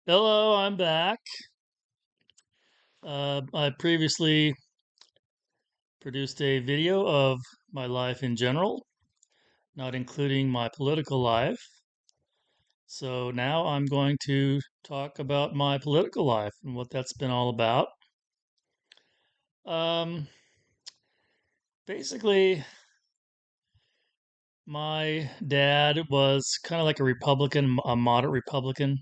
Hello, I'm back. I previously produced a video of my life in general, not including my political life. So now I'm going to talk about my political life and what that's been all about. Um, Basically, my dad was kind of like a Republican, a moderate Republican.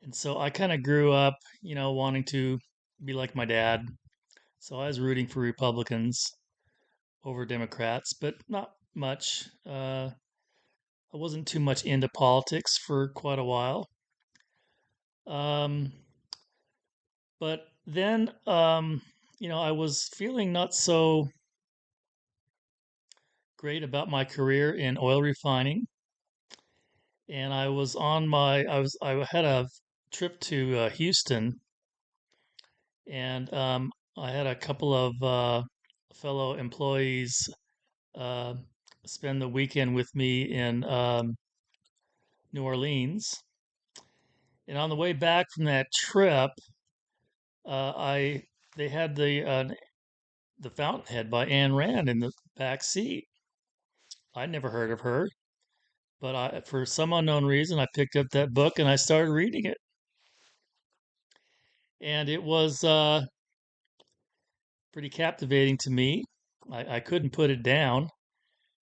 And so I kind of grew up, wanting to be like my dad. So I was rooting for Republicans over Democrats, but not much. I wasn't too much into politics for quite a while. Um, but then, I was feeling not so great about my career in oil refining, and I had a trip to Houston, and I had a couple of fellow employees uh, spend the weekend with me in New Orleans. And on the way back from that trip, I they had the Fountainhead by Ayn Rand in the back seat. I'd never heard of her, but for some unknown reason, I picked up that book and I started reading it, and it was pretty captivating to me. I couldn't put it down.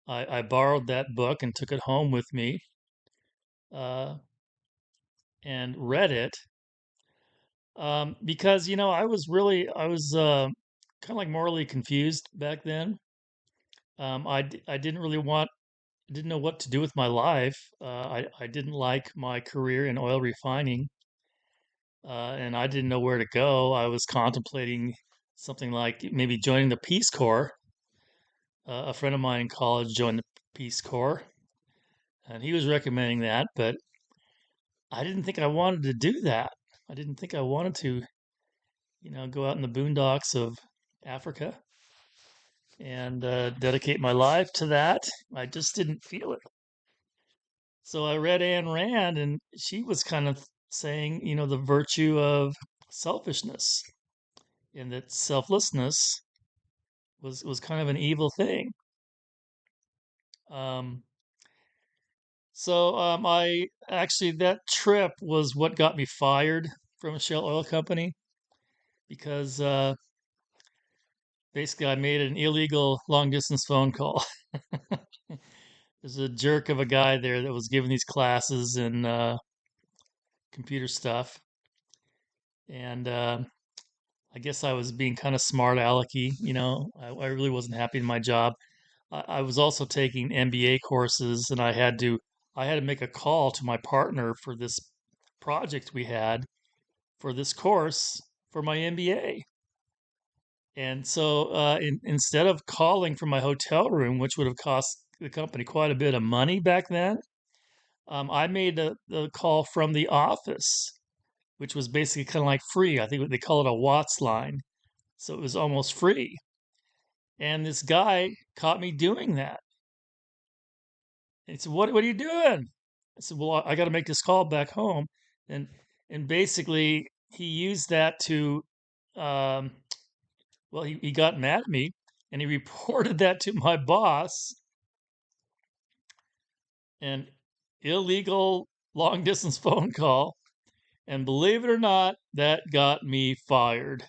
I borrowed that book and took it home with me uh, and read it because I was kind of like morally confused back then. I didn't really didn't know what to do with my life. I didn't like my career in oil refining, and I didn't know where to go. I was contemplating something like maybe joining the Peace Corps. A friend of mine in college joined the Peace Corps, and he was recommending that, but I didn't think I wanted to do that. I didn't think I wanted to, go out in the boondocks of Africa and dedicate my life to that. I just didn't feel it. So I read Ayn Rand, and she was kind of saying, the virtue of selfishness, and that selflessness was kind of an evil thing. Um, I actually that trip was what got me fired from Shell Oil Company because basically I made an illegal long distance phone call. There's a jerk of a guy there that was giving these classes in computer stuff, and I guess I was being kind of smart alecky. I really wasn't happy in my job. I was also taking MBA courses, and I had to make a call to my partner for this project we had for this course for my MBA. And so instead of calling from my hotel room, which would have cost the company quite a bit of money back then, I made the call from the office, which was basically kind of like free. I think they call it a Watts line. So it was almost free. And this guy caught me doing that. And he said, what are you doing? I said, well, I got to make this call back home. And and basically he used that to um, he got mad at me and he reported that to my boss, an illegal long distance phone call. And believe it or not, that got me fired.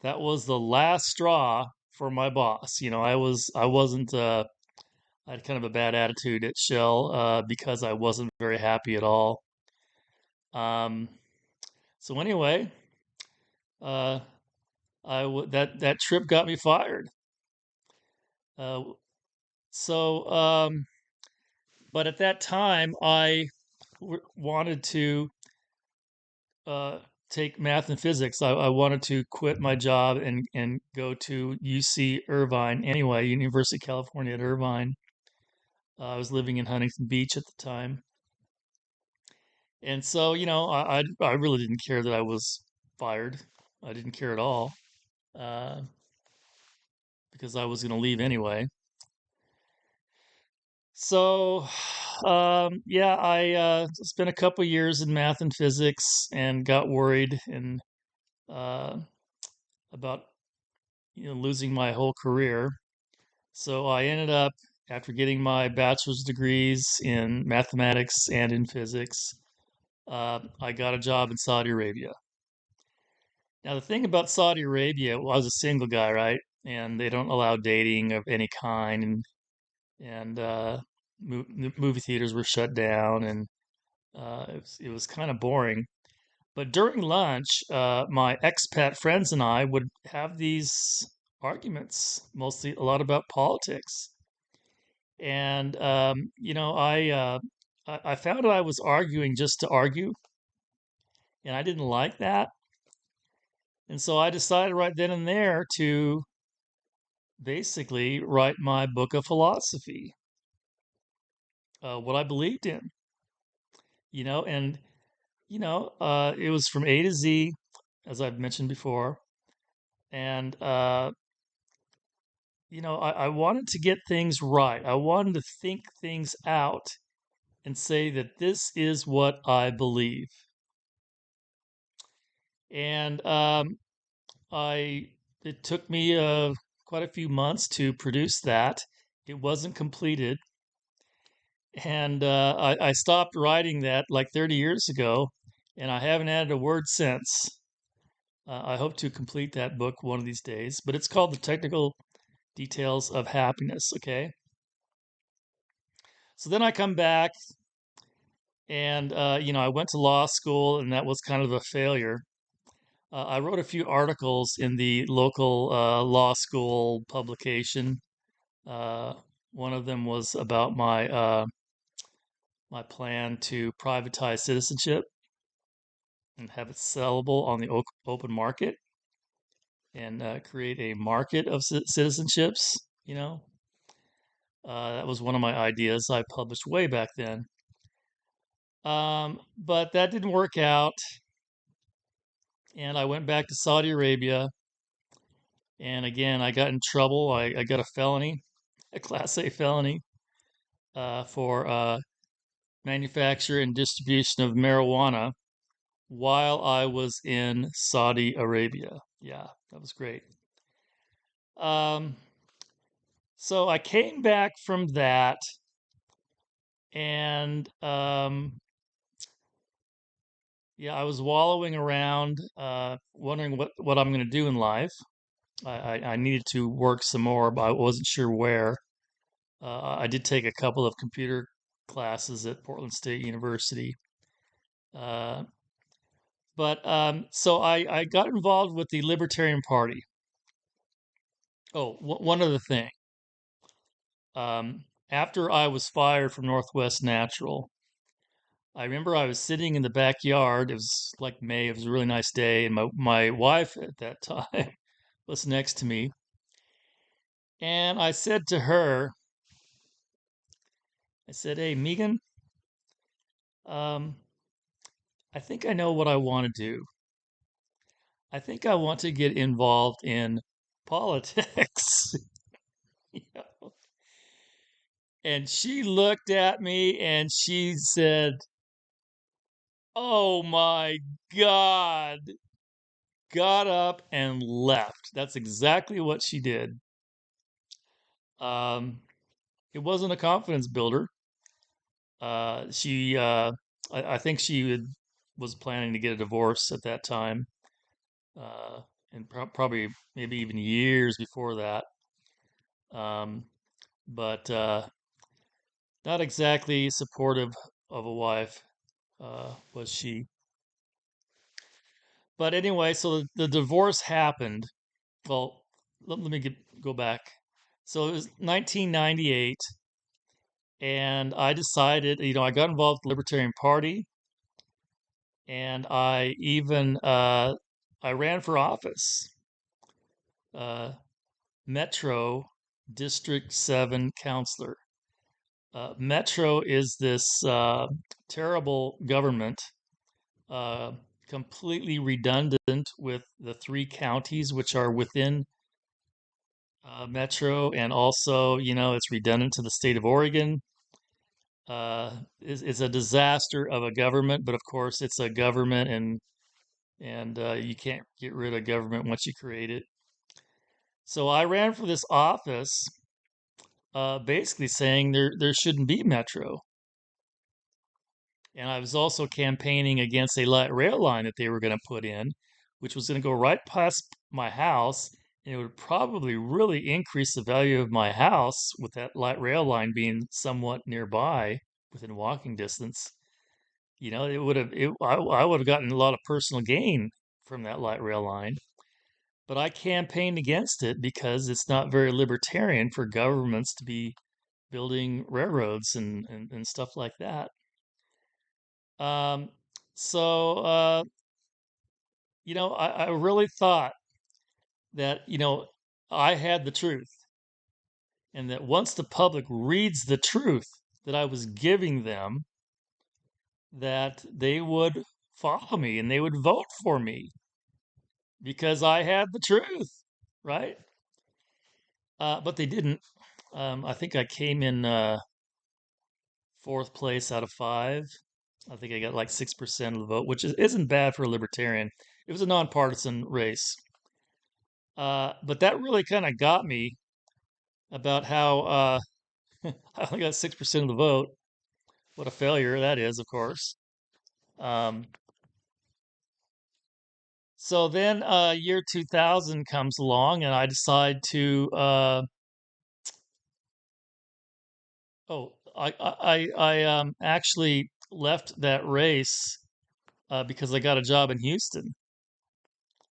That was the last straw for my boss. I wasn't I had kind of a bad attitude at Shell because I wasn't very happy at all. Um, so anyway, uh, that trip got me fired. Uh, so, but at that time, wanted to uh, take math and physics. I wanted to quit my job and go to UC Irvine anyway, University of California at Irvine. I was living in Huntington Beach at the time. And so, I really didn't care that I was fired. I didn't care at all uh, because I was going to leave anyway. So, yeah, I spent a couple years in math and physics and got worried and uh, about losing my whole career. So I ended up, after getting my bachelor's degrees in mathematics and in physics, I got a job in Saudi Arabia. Now, the thing about Saudi Arabia, well, I was a single guy, right? And they don't allow dating of any kind, and movie theaters were shut down, and it was kind of boring. But during lunch, my expat friends and I would have these arguments, mostly a lot about politics. And I found I was arguing just to argue, and I didn't like that. And so I decided right then and there to basically write my book of philosophy, what I believed in, and it was from A to Z, as I've mentioned before, and I wanted to get things right. I wanted to think things out and say that this is what I believe. And I it took me quite a few months to produce that. It wasn't completed, and I stopped writing that like 30 years ago, and I haven't added a word since. I hope to complete that book one of these days, but it's called The Technical Details of Happiness. Okay, so then I come back, and I went to law school, and that was kind of a failure. I wrote a few articles in the local law school publication. Uh, One of them was about my plan to privatize citizenship and have it sellable on the open market and create a market of citizenships. You know, that was one of my ideas I published way back then. But that didn't work out, and I went back to Saudi Arabia. And again, I got in trouble. I got a felony, a Class A felony, for manufacture and distribution of marijuana while I was in Saudi Arabia. Yeah, that was great. Um, so I came back from that, and yeah, I was wallowing around, wondering what I'm going to do in life. I needed to work some more, but I wasn't sure where. I did take a couple of computer classes at Portland State University. Uh, but so I got involved with the Libertarian Party. Oh, one other thing. After I was fired from Northwest Natural, I remember I was sitting in the backyard. It was like May. It was a really nice day, and my wife at that time was next to me. And I said to her, I said, "Hey, Megan, um, I think I know what I want to do. I think I want to get involved in politics." You know? And she looked at me and she said, "Oh my God," got up and left. That's exactly what she did. Um, it wasn't a confidence builder. I think was planning to get a divorce at that time, uh, and probably maybe even years before that. Um, but not exactly supportive of a wife, was she. But anyway, so the divorce happened. Well, let me go back. So it was 1998, and I decided, I got involved with the Libertarian Party, and I ran for office, uh, Metro District 7 counselor. Metro is this terrible government, uh, completely redundant with the three counties which are within Metro, and also, it's redundant to the state of Oregon. It's a disaster of a government, but of course it's a government, and you can't get rid of government once you create it. So I ran for this office, basically saying there shouldn't be metro, and I was also campaigning against a light rail line that they were going to put in, which was going to go right past my house, and it would probably really increase the value of my house with that light rail line being somewhat nearby, within walking distance. It would have I would have gotten a lot of personal gain from that light rail line. But I campaigned against it because it's not very libertarian for governments to be building railroads and stuff like that. Um, so I really thought that, I had the truth, and that once the public reads the truth that I was giving them, that they would follow me and they would vote for me because I had the truth, right? But they didn't. I think I came in fourth place out of five. I think I got like 6% of the vote, which isn't bad for a libertarian. It was a nonpartisan race. But that really kind of got me about how I only got 6% of the vote. What a failure that is, of course. Um, so then year 2000 comes along, and I decide to I actually left that race because I got a job in Houston.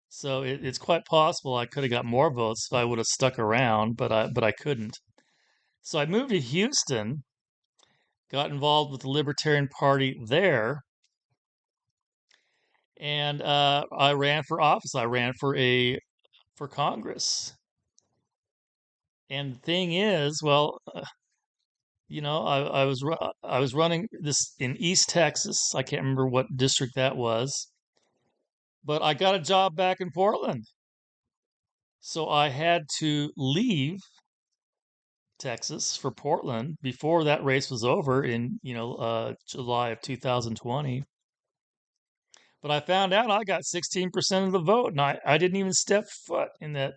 So it's quite possible I could have got more votes if I would have stuck around, but I couldn't. So I moved to Houston, got involved with the Libertarian Party there, and I ran for office. I ran for Congress. And the thing is, well, I was running this in East Texas. I can't remember what district that was, but I got a job back in Portland. So I had to leave Texas for Portland before that race was over in, July of 2020. But I found out I got 16% of the vote, and I didn't even step foot in that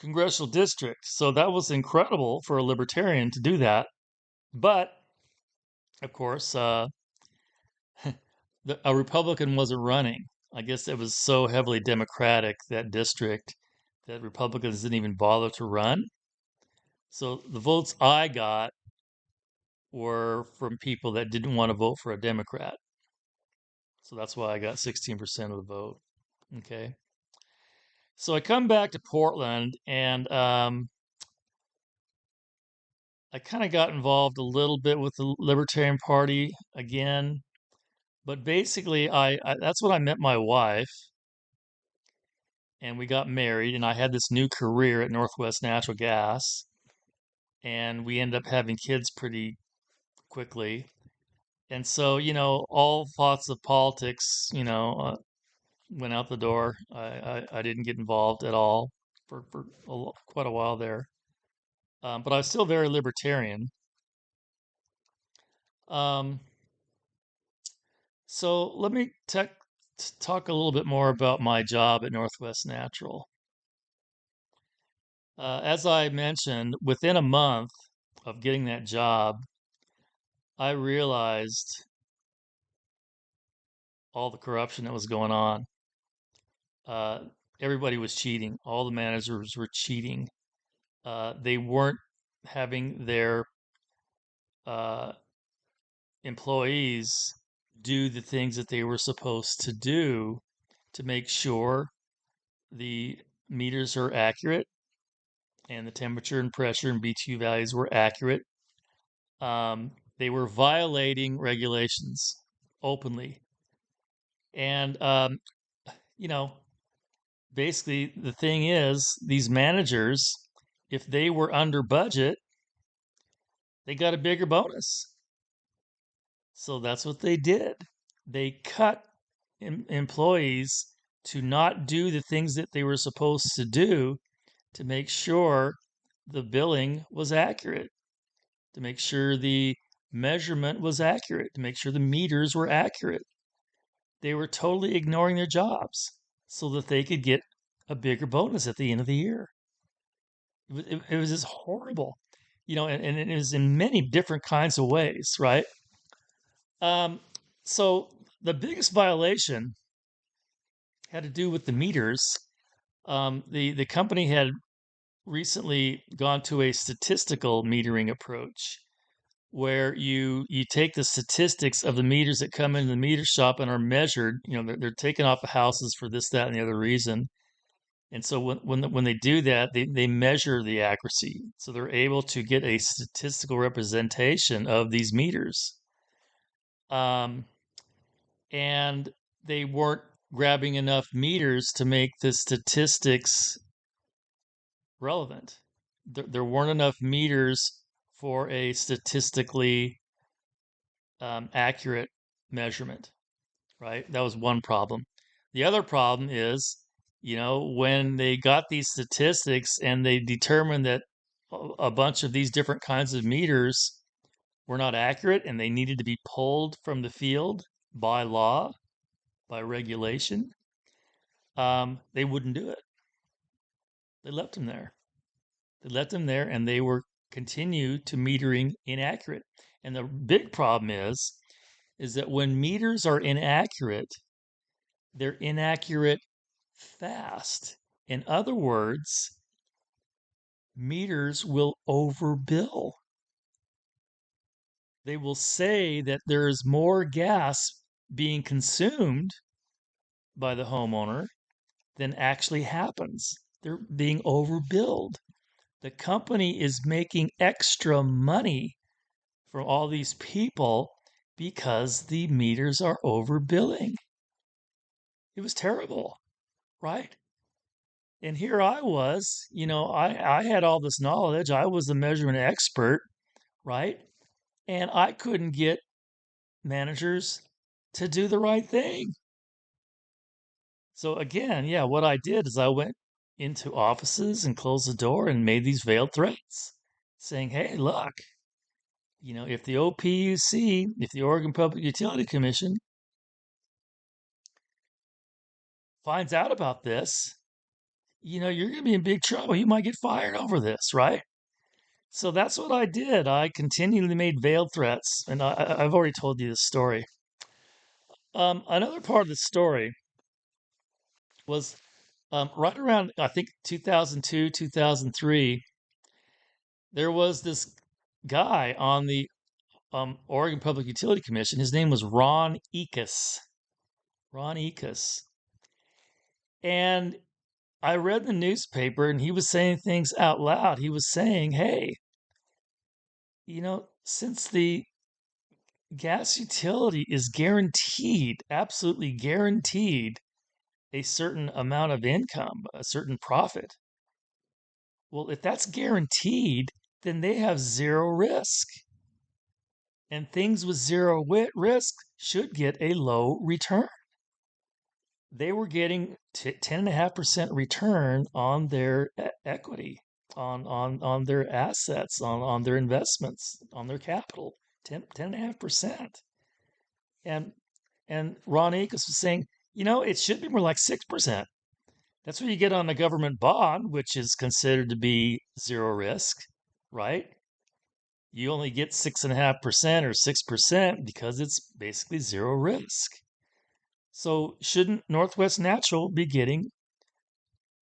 congressional district. So that was incredible for a libertarian to do that. But of course, a Republican wasn't running. I guess it was so heavily Democratic, that district, that Republicans didn't even bother to run. So the votes I got were from people that didn't want to vote for a Democrat. So that's why I got 16% of the vote. Okay. So I come back to Portland, and I kind of got involved a little bit with the Libertarian Party again. But basically, that's when I met my wife, and we got married, and I had this new career at Northwest Natural Gas, and we ended up having kids pretty quickly. And so, all thoughts of politics, went out the door. I didn't get involved at all for quite a while there. But I was still very libertarian. Um, so let me talk a little bit more about my job at Northwest Natural. As I mentioned, within a month of getting that job, I realized all the corruption that was going on. Uh, Everybody was cheating. All the managers were cheating. They weren't having their uh, employees do the things that they were supposed to do to make sure the meters are accurate and the temperature and pressure and BTU values were accurate. They were violating regulations openly. And, you know, basically the thing is, these managers, if they were under budget, they got a bigger bonus. So that's what they did. They cut employees to not do the things that they were supposed to do to make sure the billing was accurate, to make sure the measurement was accurate, to make sure the meters were accurate. They were totally ignoring their jobs so that they could get a bigger bonus at the end of the year. It was just horrible, and it was in many different kinds of ways, right? Um, so the biggest violation had to do with the meters. The company had recently gone to a statistical metering approach where you take the statistics of the meters that come into the meter shop and are measured. They're taken off of houses for this, that, and the other reason. And so when they do that, they measure the accuracy. So they're able to get a statistical representation of these meters. Um, and they weren't grabbing enough meters to make the statistics relevant. There weren't enough meters for a statistically accurate measurement, right? That was one problem. The other problem is, when they got these statistics and they determined that a bunch of these different kinds of meters were not accurate and they needed to be pulled from the field by law, by regulation, they wouldn't do it. They left them there. They left them there and they were continue to metering inaccurate. And the big problem is that when meters are inaccurate, they're inaccurate fast. In other words, meters will overbill. They will say that there is more gas being consumed by the homeowner than actually happens. They're being overbilled. The company is making extra money from all these people because the meters are overbilling. It was terrible, right? And here I was, I had all this knowledge. I was the measurement expert, right? And I couldn't get managers to do the right thing. So again, yeah, what I did is I went into offices and closed the door and made these veiled threats saying, hey, look, if the OPUC, if the Oregon Public Utility Commission finds out about this, you're going to be in big trouble. You might get fired over this, right? So that's what I did. I continually made veiled threats, and I've already told you this story. Another part of the story was right around, I think, 2002, 2003. There was this guy on the Oregon Public Utility Commission. His name was Ron Ekus. Ron Ekus. And I read the newspaper, and he was saying things out loud. He was saying, hey, since the gas utility is guaranteed, absolutely guaranteed, a certain amount of income, a certain profit. Well, if that's guaranteed, then they have zero risk. And things with zero risk should get a low return. They were getting 10.5% return on their equity, on their assets, on their investments, on their capital, 10.5%. And Ron Akes was saying, it should be more like 6%. That's what you get on a government bond, which is considered to be zero risk, right? You only get 6.5% or 6% because it's basically zero risk. So shouldn't Northwest Natural be getting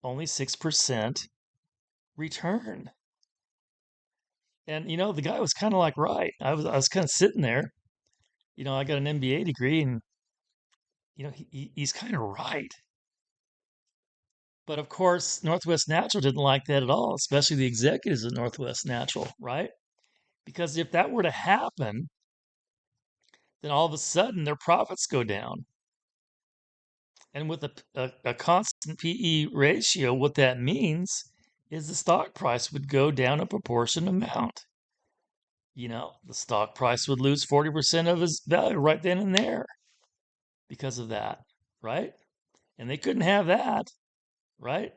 only 6% return? And the guy was kind of like right. I was kind of sitting there. I got an MBA degree, and he's kind of right. But of course, Northwest Natural didn't like that at all, especially the executives at Northwest Natural, right? Because if that were to happen, then all of a sudden their profits go down. And with a constant PE ratio, what that means is the stock price would go down a proportionate amount. The stock price would lose 40% of its value right then and there because of that, right? And they couldn't have that, right?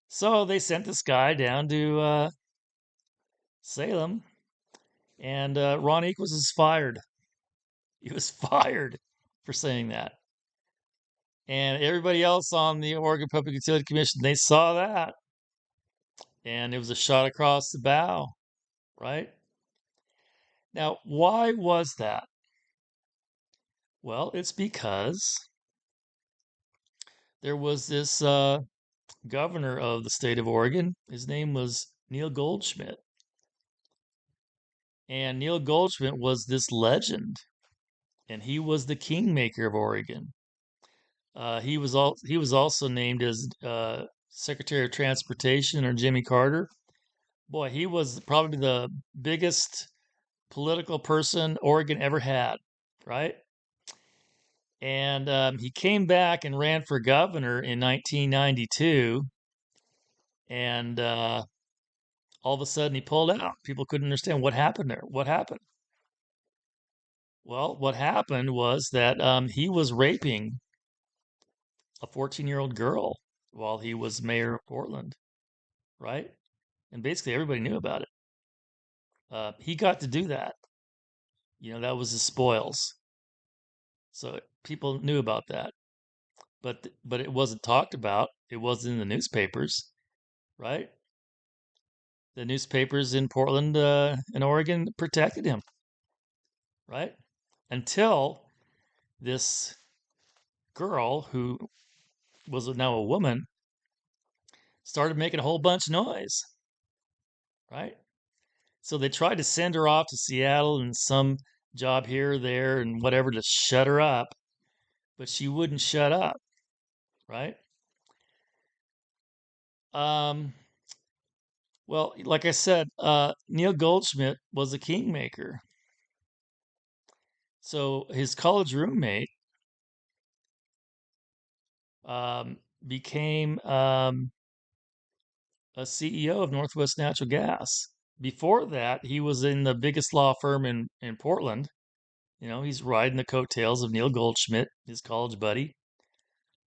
So they sent this guy down to Salem, And Ron Equals is fired. He was fired for saying that. And everybody else on the Oregon Public Utility Commission, they saw that. And it was a shot across the bow, right? Now, why was that? Well, it's because there was this governor of the state of Oregon. His name was Neil Goldschmidt. And Neil Goldschmidt was this legend, and he was the kingmaker of Oregon. He was also named as Secretary of Transportation or Jimmy Carter. Boy, he was probably the biggest political person Oregon ever had, right? And he came back and ran for governor in 1992, and all of a sudden he pulled out. People couldn't understand what happened there. What happened? Well, what happened was that he was raping a 14-year-old girl while he was mayor of Portland, right? And basically everybody knew about it. He got to do that. That was his spoils. So people knew about that, but it wasn't talked about. It wasn't in the newspapers, right? The newspapers in Portland and Oregon protected him, right? Until this girl, who was now a woman, started making a whole bunch of noise, right? So they tried to send her off to Seattle and some job here or there and whatever to shut her up, but she wouldn't shut up, right? Um, well, like I said, Neil Goldschmidt was a kingmaker. So his college roommate became a CEO of Northwest Natural Gas. Before that, he was in the biggest law firm in Portland. He's riding the coattails of Neil Goldschmidt, his college buddy.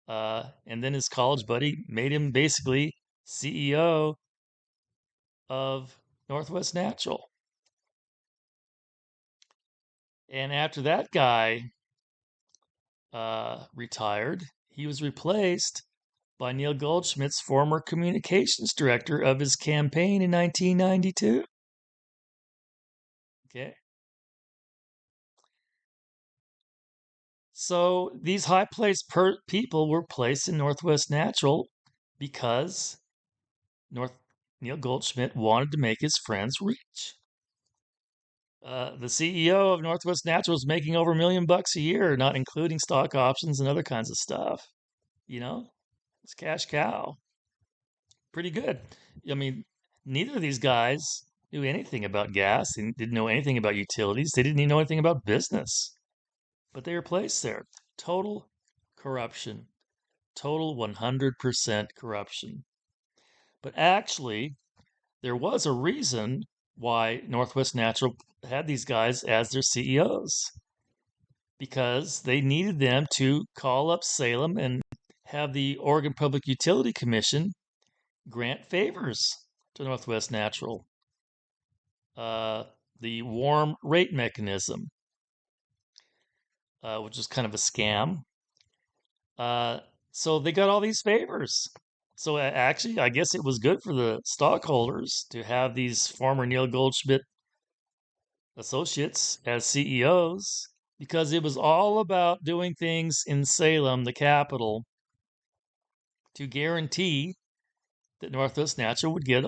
And then his college buddy made him basically CEO of Northwest Natural. And after that guy retired, he was replaced by Neil Goldschmidt's former communications director of his campaign in 1992. Okay. So these high placed people were placed in Northwest Natural because North Neil Goldschmidt wanted to make his friends rich. The CEO of Northwest Natural is making over $1 million a year, not including stock options and other kinds of stuff. You know, it's cash cow. Pretty good. I mean, neither of these guys knew anything about gas. They didn't know anything about utilities. They didn't even know anything about business. But they were placed there. Total corruption. Total 100% corruption. But actually, there was a reason why Northwest Natural had these guys as their CEOs, because they needed them to call up Salem and have the Oregon Public Utility Commission grant favors to Northwest Natural. The warm rate mechanism, which is kind of a scam. So they got all these favors. So actually, I guess it was good for the stockholders to have these former Neil Goldschmidt associates as CEOs, because it was all about doing things in Salem, the capital, to guarantee that Northwest Natural would get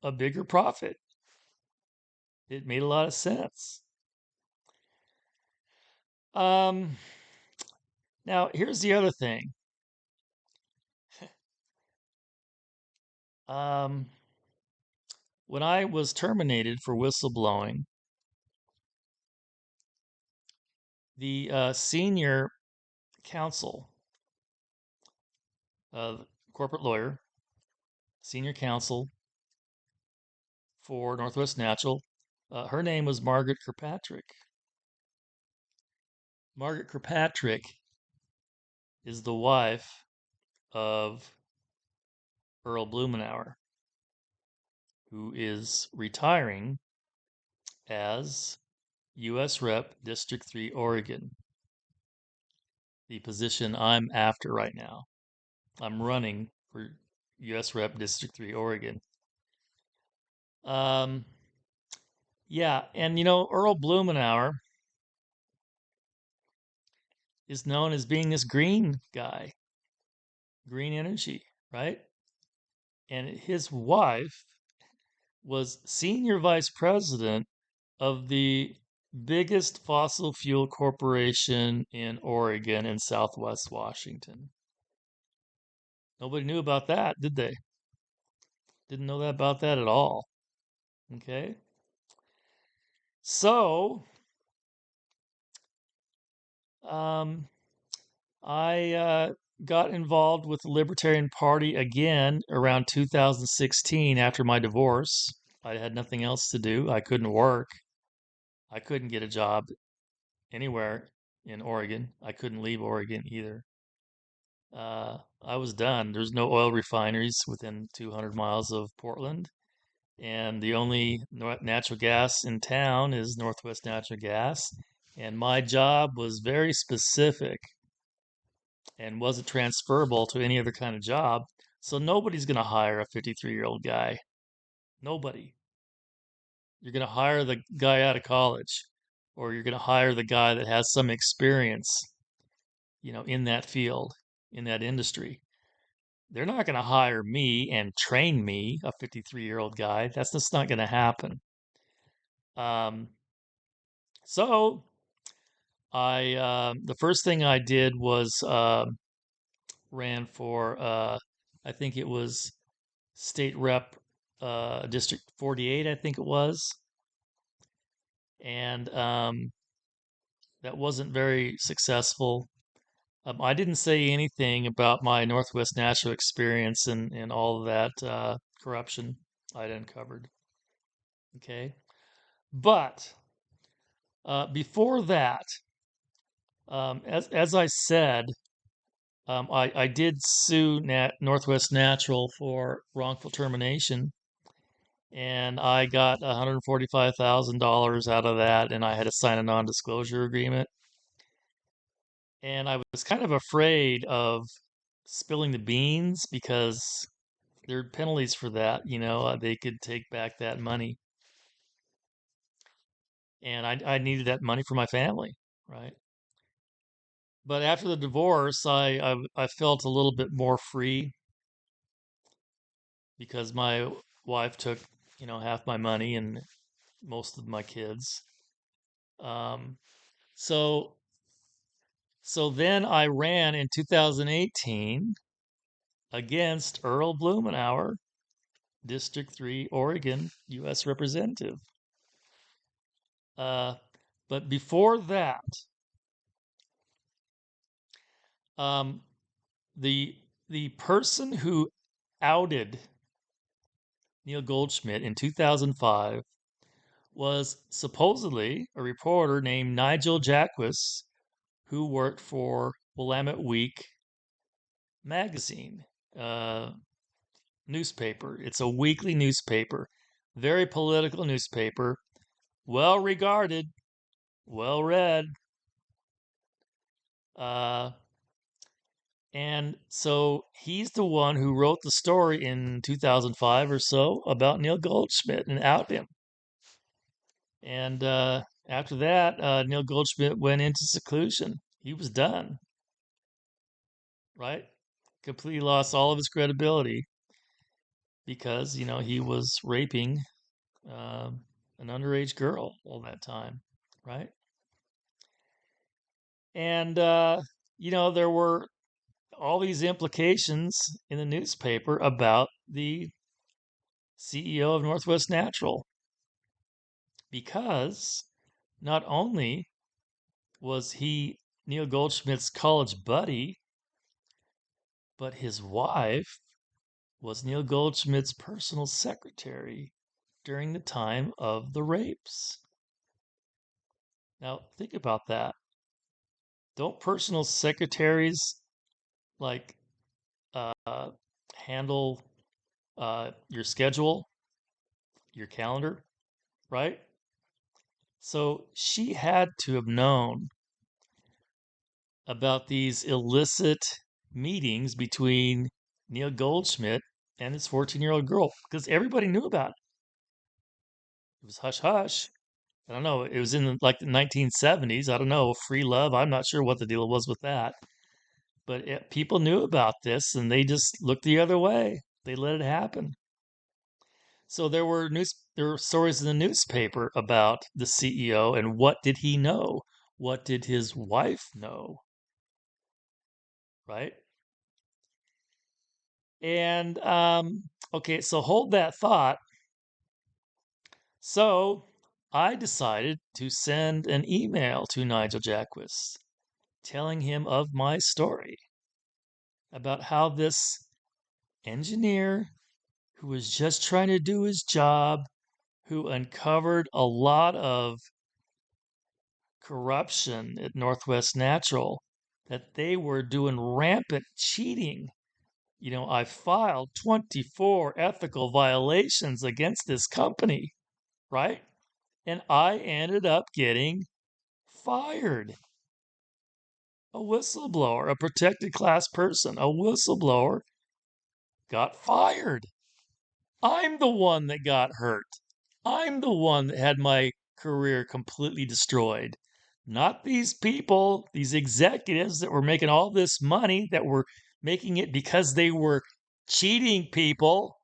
a bigger profit. It made a lot of sense. Um, Now, here's the other thing. Um, when I was terminated for whistleblowing, the senior counsel, corporate lawyer, senior counsel for Northwest Natural, her name was Margaret Kirkpatrick. Margaret Kirkpatrick is the wife of Earl Blumenauer, who is retiring as U.S. Rep District 3 Oregon, the position I'm after right now. I'm running for U.S. Rep District 3 Oregon. Um, yeah, and Earl Blumenauer is known as being this green guy, green energy, right? And his wife was senior vice president of the biggest fossil fuel corporation in Oregon and Southwest Washington. Nobody knew about that, did they? Didn't know that about that at all. Okay. So, um, I got involved with the Libertarian Party again around 2016 after my divorce. I had nothing else to do. I couldn't work. I couldn't get a job anywhere in Oregon. I couldn't leave Oregon either. I was done. There's no oil refineries within 200 miles of Portland, and the only natural gas in town is Northwest Natural Gas. And my job was very specific and wasn't transferable to any other kind of job. So nobody's going to hire a 53-year-old guy. Nobody. You're going to hire the guy out of college, or you're going to hire the guy that has some experience, in that field, in that industry. They're not going to hire me and train me, a 53-year-old guy. That's just not going to happen. Um, so the first thing I did was ran for, I think it was state rep, District 48, I think it was. And that wasn't very successful. I didn't say anything about my Northwest Natural experience and all of that corruption I'd uncovered. Okay. But before that, as I said, I did sue Northwest Natural for wrongful termination, and I got $145,000 out of that, and I had to sign a non-disclosure agreement. And I was kind of afraid of spilling the beans because there are penalties for that. They could take back that money, and I needed that money for my family, right? But after the divorce, I felt a little bit more free because my wife took, half my money and most of my kids. Um, so so then I ran in 2018 against Earl Blumenauer, District 3, Oregon, U.S. Representative. Uh, but before that, um, the the person who outed Neil Goldschmidt in 2005 was supposedly a reporter named Nigel Jacques, who worked for Willamette Week magazine, uh, newspaper. It's a weekly newspaper, very political newspaper, well regarded, well read. Uh, and so he's the one who wrote the story in 2005 or so about Neil Goldschmidt and out him. And after that, Neil Goldschmidt went into seclusion. He was done, right? Completely lost all of his credibility because, he was raping um, an underage girl all that time, right? And, there were all these implications in the newspaper about the CEO of Northwest Natural because not only was he Neil Goldschmidt's college buddy, but his wife was Neil Goldschmidt's personal secretary during the time of the rapes. Now, think about that. Don't personal secretaries like handle your schedule, your calendar, right? So she had to have known about these illicit meetings between Neil Goldschmidt and this 14-year-old girl because everybody knew about it. It was hush hush. I don't know. It was in like the 1970s. I don't know. Free love. I'm not sure what the deal was with that. But people knew about this and they just looked the other way. They let it happen. So there were stories in the newspaper about the CEO and what did he know? What did his wife know? Right? And okay, so hold that thought. So I decided to send an email to Nigel Jacquis telling him of my story about how this engineer who was just trying to do his job, who uncovered a lot of corruption at Northwest Natural, that they were doing rampant cheating. I filed 24 ethical violations against this company, right? And I ended up getting fired. A whistleblower, a protected class person, a whistleblower got fired. I'm the one that got hurt. I'm the one that had my career completely destroyed. Not these people, these executives that were making all this money, that were making it because they were cheating people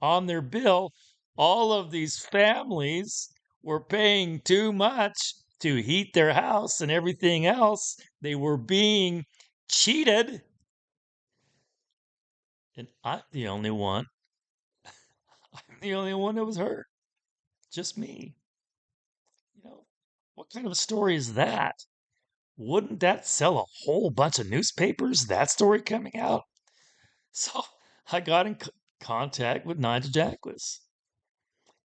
on their bill. All of these families were paying too much to heat their house and everything else. They were being cheated. And I'm the only one. I'm the only one that was hurt. Just me. You know, what kind of a story is that? Wouldn't that sell a whole bunch of newspapers? That story coming out? So I got in contact with Nigel Jacquis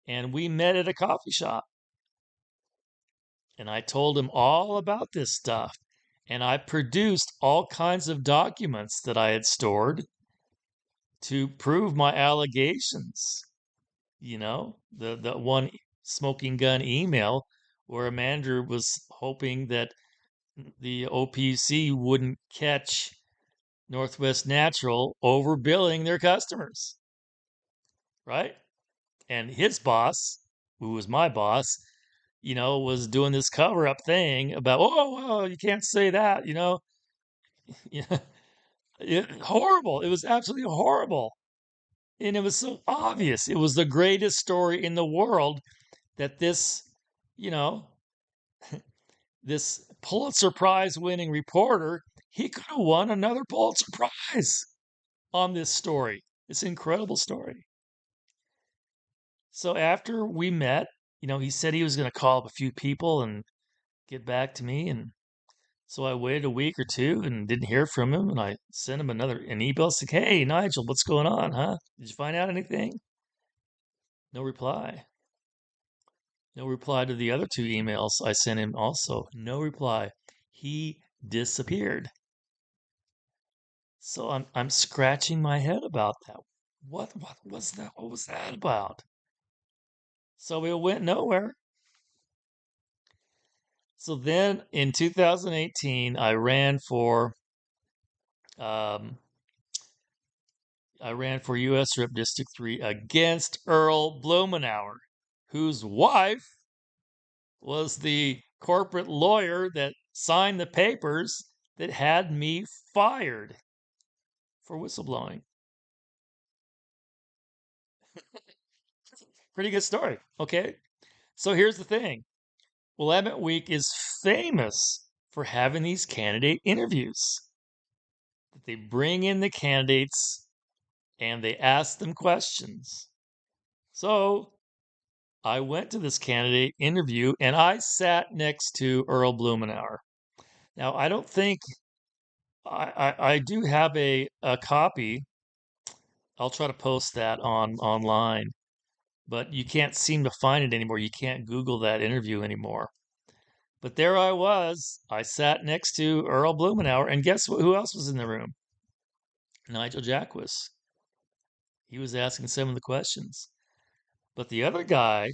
and we met at a coffee shop. And I told him all about this stuff. And I produced all kinds of documents that I had stored to prove my allegations. The one smoking gun email where a manager was hoping that the OPC wouldn't catch Northwest Natural overbilling their customers, right? And his boss, who was my boss, was doing this cover up thing about, oh, well, you can't say that, Yeah, horrible. It was absolutely horrible. And it was so obvious. It was the greatest story in the world that you know, this Pulitzer Prize winning reporter, he could have won another Pulitzer Prize on this story. This incredible story. So after we met, he said he was going to call up a few people and get back to me. And so I waited a week or two and didn't hear from him. And I sent him an email saying, hey, Nigel, what's going on, huh? Did you find out anything? No reply. No reply to the other two emails I sent him also. No reply. He disappeared. So I'm scratching my head about that. What was that? What was that about? So it went nowhere. So then in 2018, um, I ran for U.S. Rep District 3 against Earl Blumenauer, whose wife was the corporate lawyer that signed the papers that had me fired for whistleblowing. Pretty good story. Okay. So here's the thing. Willamette Week is famous for having these candidate interviews. They bring in the candidates and they ask them questions. So I went to this candidate interview and I sat next to Earl Blumenauer. Now, I don't think I do have a copy. I'll try to post that online, but you can't seem to find it anymore. You can't Google that interview anymore. But there I was. I sat next to Earl Blumenauer, and guess who else was in the room? Nigel Jacquis. He was asking some of the questions. But the other guy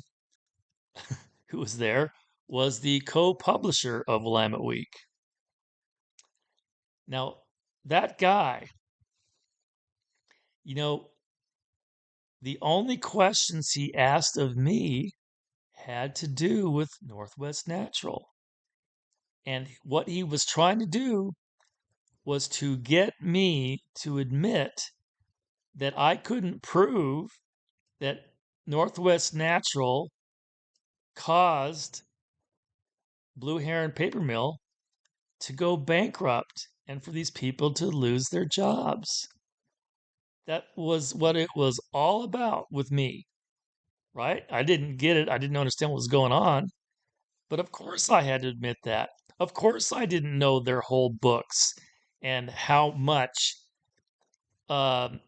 who was there was the co-publisher of Willamette Week. Now, that guy, you know, the only questions he asked of me had to do with Northwest Natural. And what he was trying to do was to get me to admit that I couldn't prove that Northwest Natural caused Blue Heron Paper Mill to go bankrupt and for these people to lose their jobs. That was what it was all about with me, right? I didn't get it. I didn't understand what was going on. But of course, I had to admit that. Of course, I didn't know their whole books and how much um,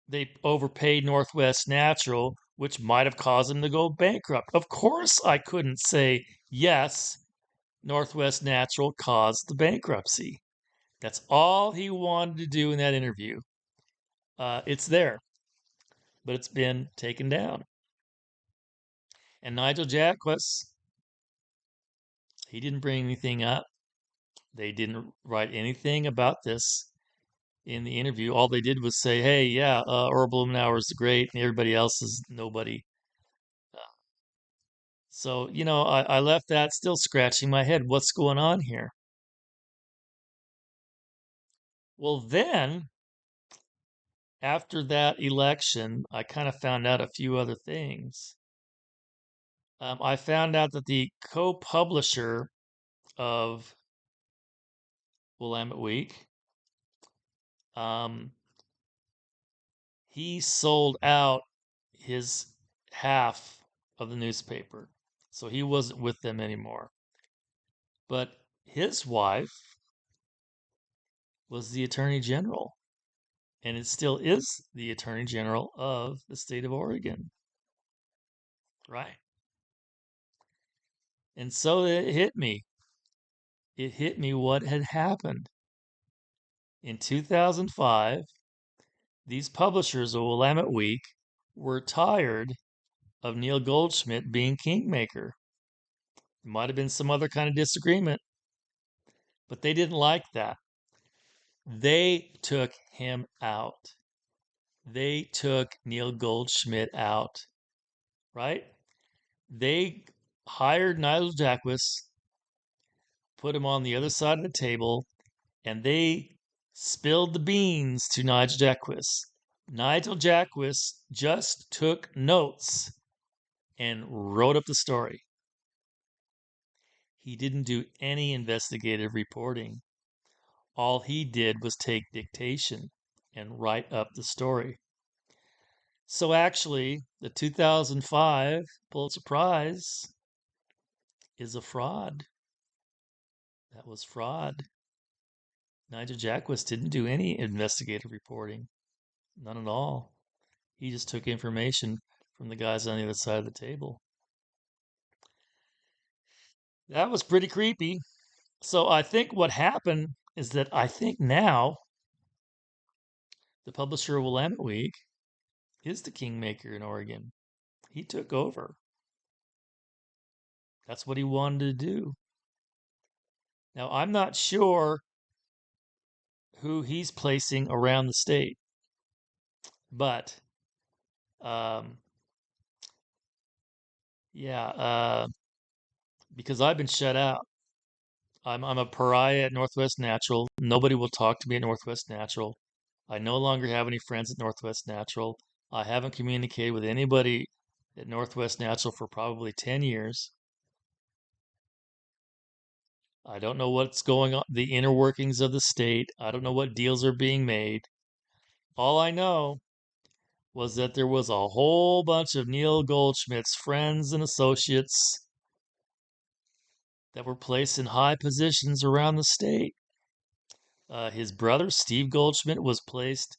they overpaid Northwest Natural, which might have caused them to go bankrupt. Of course, I couldn't say, yes, Northwest Natural caused the bankruptcy. That's all he wanted to do in that interview. It's there, but it's been taken down. And Nigel Jacques, he didn't bring anything up. They didn't write anything about this in the interview. All they did was say, hey, yeah, Earl Blumenauer is great, and everybody else is nobody. So, I left that still scratching my head. What's going on here? Well, then, after that election, I kind of found out a few other things. I found out that the co-publisher of Willamette Week, um, he sold out his half of the newspaper. So he wasn't with them anymore. But his wife was the Attorney General, and it still is the Attorney General of the state of Oregon, right? And so it hit me. It hit me what had happened. In 2005, these publishers of Willamette Week were tired of Neil Goldschmidt being kingmaker. There might have been some other kind of disagreement, but they didn't like that. They took him out. They took Neil Goldschmidt out, right? They hired Nigel Jacques, put him on the other side of the table, and they spilled the beans to Nigel Jacques. Nigel Jacques just took notes and wrote up the story. He didn't do any investigative reporting. All he did was take dictation and write up the story. So actually, the 2005 Pulitzer Prize is a fraud. That was fraud. Nigel Jacques didn't do any investigative reporting. None at all. He just took information from the guys on the other side of the table. That was pretty creepy. So I think what happened is that I think now the publisher of Willamette Week is the kingmaker in Oregon. He took over. That's what he wanted to do. Now, I'm not sure who he's placing around the state, but um, yeah, because I've been shut out. I'm a pariah at Northwest Natural. Nobody will talk to me at Northwest Natural. I no longer have any friends at Northwest Natural. I haven't communicated with anybody at Northwest Natural for probably 10 years. I don't know what's going on, the inner workings of the state. I don't know what deals are being made. All I know was that there was a whole bunch of Neil Goldschmidt's friends and associates that were placed in high positions around the state. His brother, Steve Goldschmidt, was placed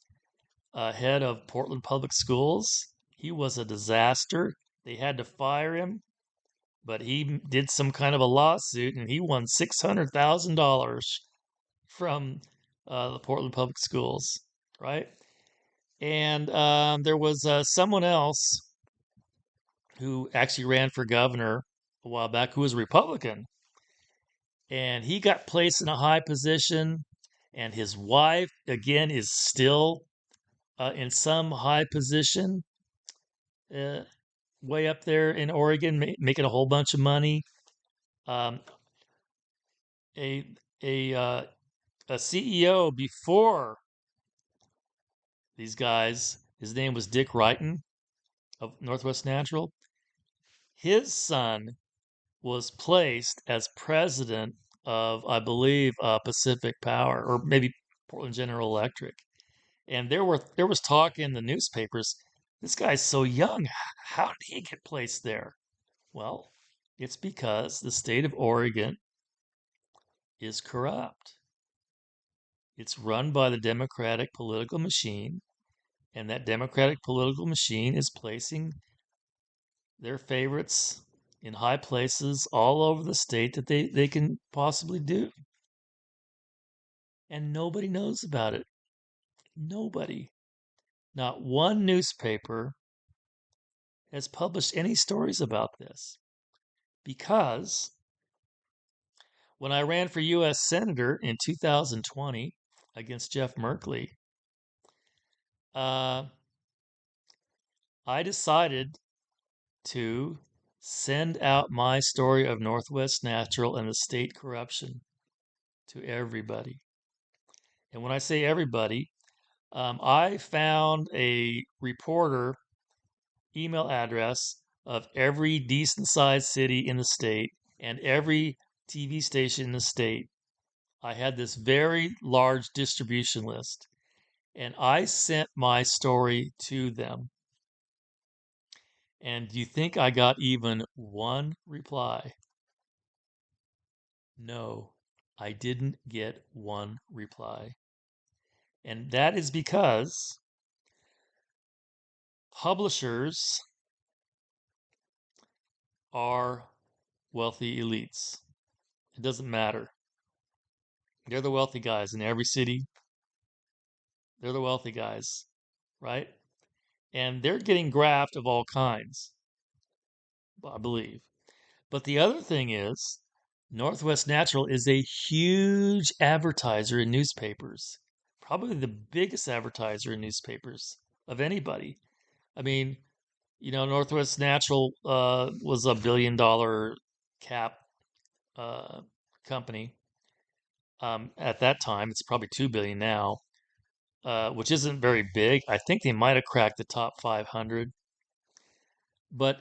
head of Portland Public Schools. He was a disaster. They had to fire him, but he did some kind of a lawsuit and he won $600,000 from the Portland Public Schools, right? And there was someone else who actually ran for governor a while back who was a Republican, and he got placed in a high position, and his wife again is still in some high position, uh, way up there in Oregon, making a whole bunch of money. Um, a a a CEO before these guys, his name was Dick Wrighton of Northwest Natural. His son was placed as president of, I believe, Pacific Power, or maybe Portland General Electric. And there was talk in the newspapers. This guy's so young. How did he get placed there? Well, it's because the state of Oregon is corrupt. It's run by the Democratic political machine, and that Democratic political machine is placing their favorites in high places all over the state that they can possibly do. And nobody knows about it. Nobody. Not one newspaper has published any stories about this because when I ran for U.S. Senator in 2020 against Jeff Merkley, uh, I decided to send out my story of Northwest Natural and the state corruption to everybody. And when I say everybody, I found a reporter email address of every decent sized city in the state and every TV station in the state. I had this very large distribution list, and I sent my story to them. And do you think I got even one reply? No, I didn't get one reply. And that is because publishers are wealthy elites. It doesn't matter. They're the wealthy guys in every city. They're the wealthy guys, right? And they're getting graft of all kinds, I believe. But the other thing is, Northwest Natural is a huge advertiser in newspapers, probably the biggest advertiser in newspapers of anybody. I mean, Northwest Natural was $1 billion cap uh, company. At that time, it's probably 2 billion now, which isn't very big. I think they might have cracked the top 500, but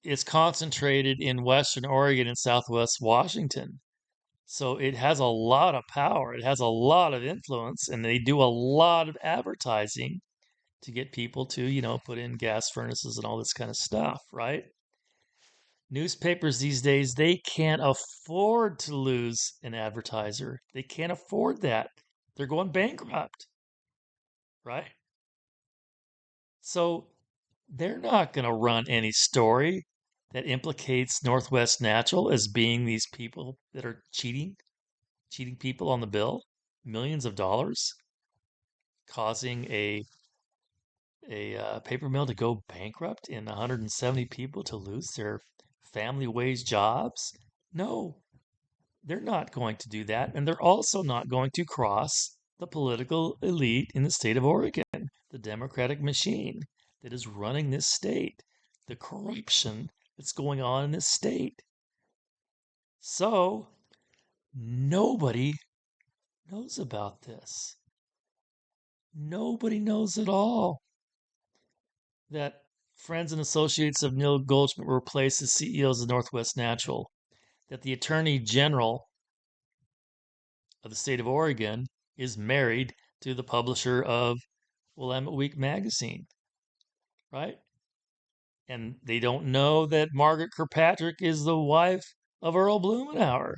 it's concentrated in Western Oregon and Southwest Washington. So it has a lot of power. It has a lot of influence, and they do a lot of advertising to get people to, put in gas furnaces and all this kind of stuff, right? Newspapers these days, they can't afford to lose an advertiser. They can't afford that. They're going bankrupt, right? So they're not going to run any story that implicates Northwest Natural as being these people that are cheating people on the bill, millions of dollars, causing a paper mill to go bankrupt and 170 people to lose their family wage jobs. No, they're not going to do that. And they're also not going to cross the political elite in the state of Oregon, the Democratic machine that is running this state, the corruption that's going on in this state. So nobody knows about this. Nobody knows at all that friends and associates of Neil Goldschmidt were replaced as CEOs of Northwest Natural, that the Attorney General of the state of Oregon is married to the publisher of Willamette Week magazine, right? And they don't know that Margaret Kirkpatrick is the wife of Earl Blumenauer.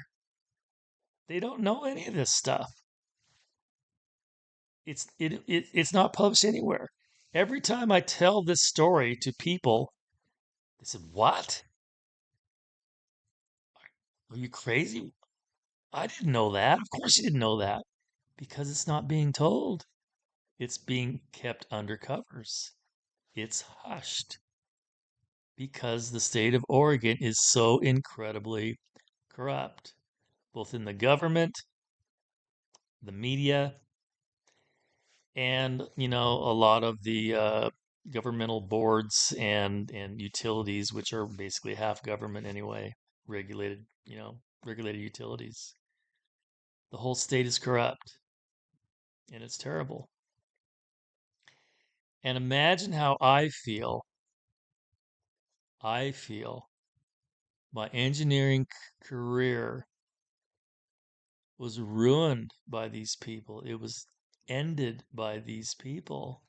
They don't know any of this stuff. It's not published anywhere. Every time I tell this story to people, they said, "What? Are you crazy? I didn't know that. Of course you didn't know that." Because it's not being told. It's being kept under covers. It's hushed. because the state of Oregon is so incredibly corrupt, both in the government, the media, and a lot of the governmental boards and utilities, which are basically half government anyway, regulated, regulated utilities. The whole state is corrupt, and it's terrible. And imagine how I feel. I feel my engineering career was ruined by these people. It was ended by these people,